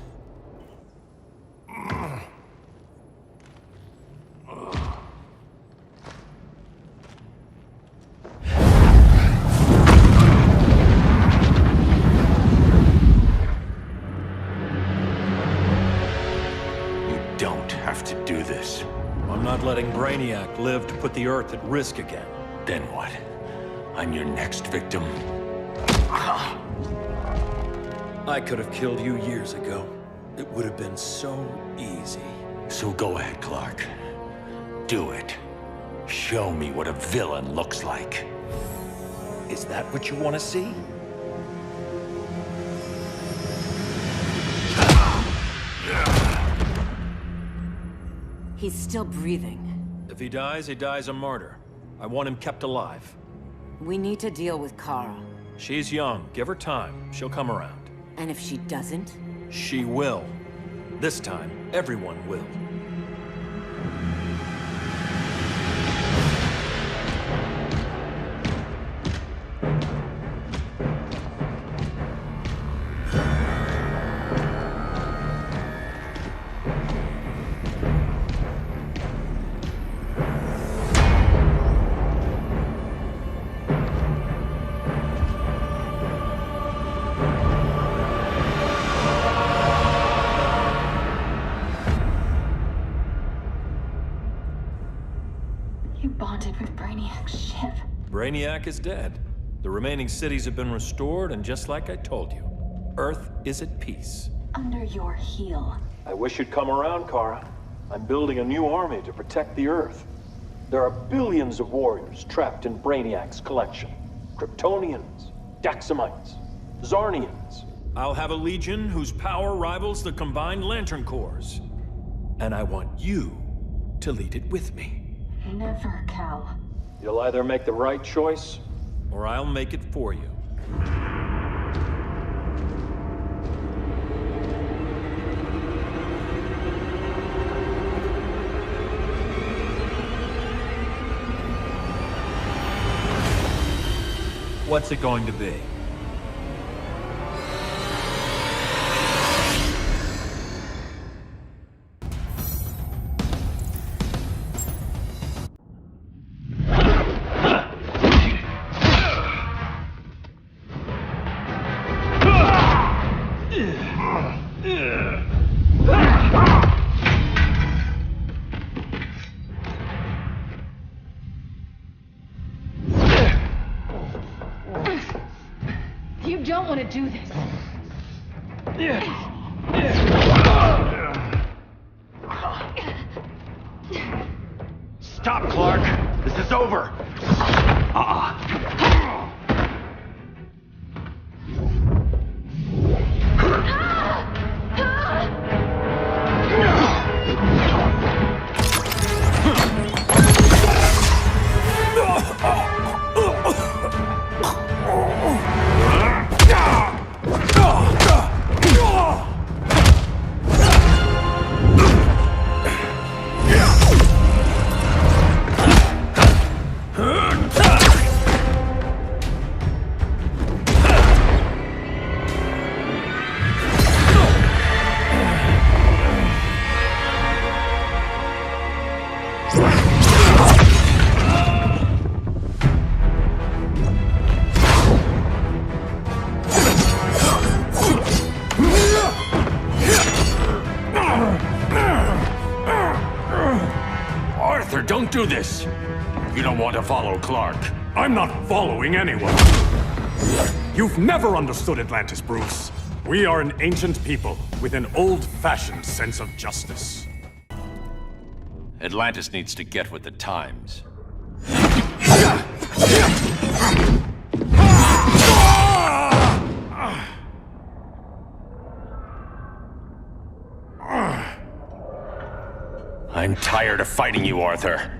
this. I'm not letting Brainiac live to put the Earth at risk again. Then what? I'm your next victim. I could have killed you years ago. It would have been so easy. So go ahead, Clark. Do it. Show me what a villain looks like. Is that what you want to see? He's still breathing. If he dies a martyr. I want him kept alive. We need to deal with Kara. She's young. Give her time. She'll come around. And if she doesn't? She will. This time, everyone will. Brainiac is dead. The remaining cities have been restored, and just like I told you, Earth is at peace. Under your heel. I wish you'd come around, Kara. I'm building a new army to protect the Earth. There are billions of warriors trapped in Brainiac's collection. Kryptonians, Daxamites, Zarnians. I'll have a legion whose power rivals the combined Lantern Corps. And I want you to lead it with me. Never, Cal. You'll either make the right choice, or I'll make it for you. What's it going to be? You don't want to do this. Stop, Clark! This is over! Don't do this! You don't want to follow Clark. I'm not following anyone. You've never understood Atlantis, Bruce. We are an ancient people with an old-fashioned sense of justice. Atlantis needs to get with the times. I'm tired of fighting you, Arthur.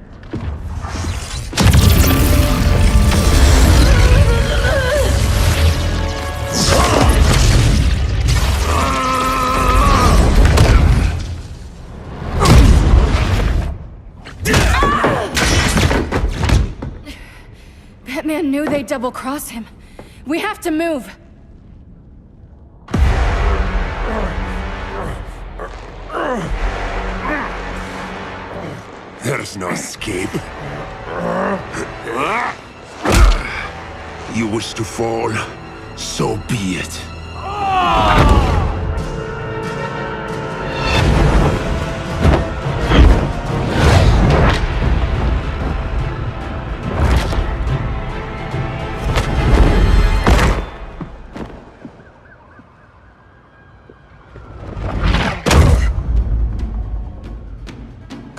That man knew they'd double-cross him. We have to move. There's no escape. You wish to fall, so be it.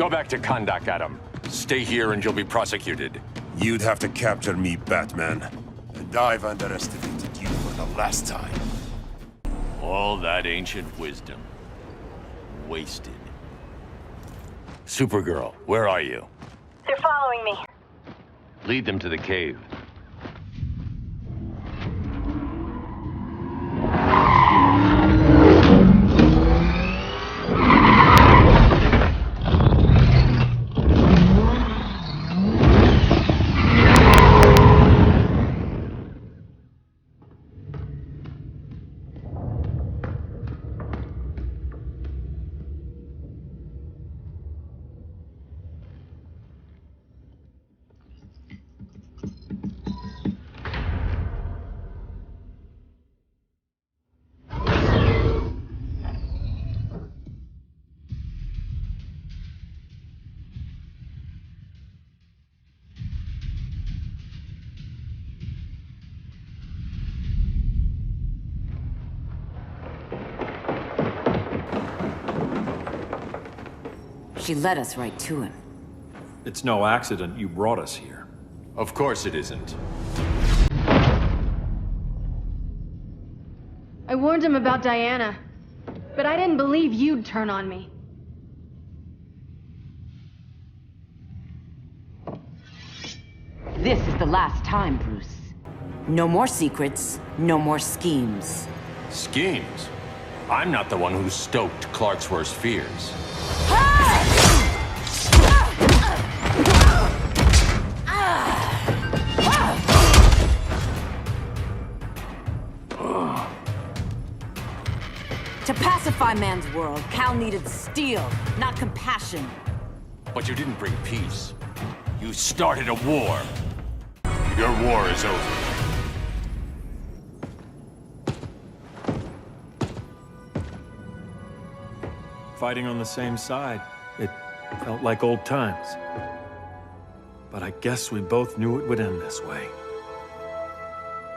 Go back to Kandak, Adam. Stay here and you'll be prosecuted. You'd have to capture me, Batman. And I've underestimated you for the last time. All that ancient wisdom. Wasted. Supergirl, where are you? They're following me. Lead them to the cave. She led us right to him. It's no accident you brought us here. Of course it isn't. I warned him about Diana, but I didn't believe you'd turn on me. This is the last time, Bruce. No more secrets, no more schemes. Schemes? I'm not the one who stoked Clark's worst fears. To pacify man's world, Cal needed steel, not compassion. But you didn't bring peace. You started a war. Your war is over. Fighting on the same side, it felt like old times. But I guess we both knew it would end this way.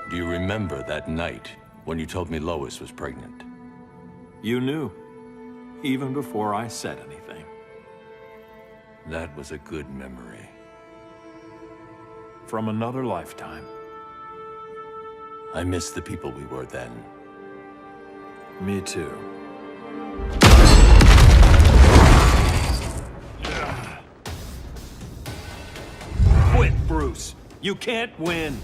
Do you remember that night when you told me Lois was pregnant? You knew, even before I said anything. That was a good memory. From another lifetime. I miss the people we were then. Me too. Quit, Bruce. You can't win.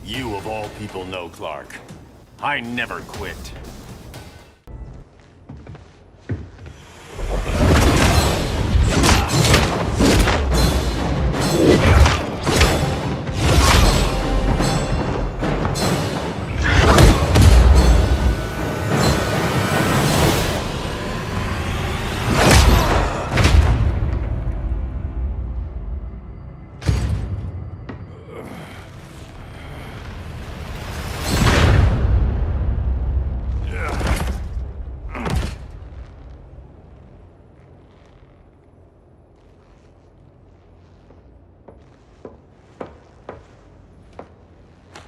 You of all people know, Clark. I never quit.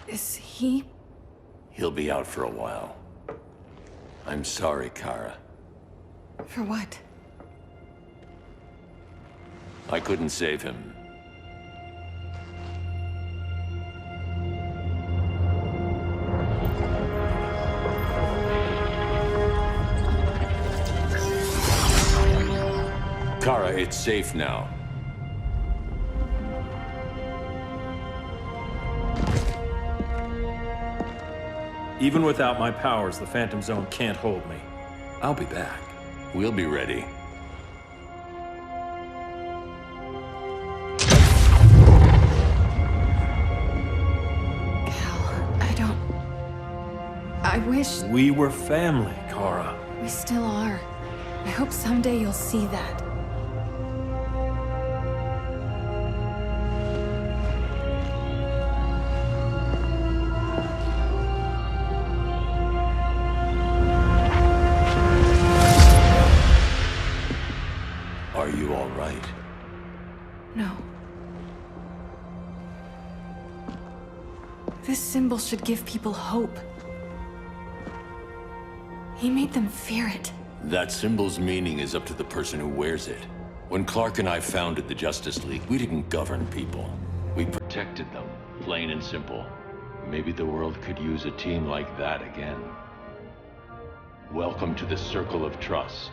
Is he? He'll be out for a while. I'm sorry, Kara. For what? I couldn't save him. Kara, it's safe now. Even without my powers, the Phantom Zone can't hold me. I'll be back. We'll be ready. I wish... We were family, Kara. We still are. I hope someday you'll see that. Are you all right? No. This symbol should give people hope. He made them fear it. That symbol's meaning is up to the person who wears it. When Clark and I founded the Justice League, we didn't govern people. We protected them, plain and simple. Maybe the world could use a team like that again. Welcome to the Circle of Trust.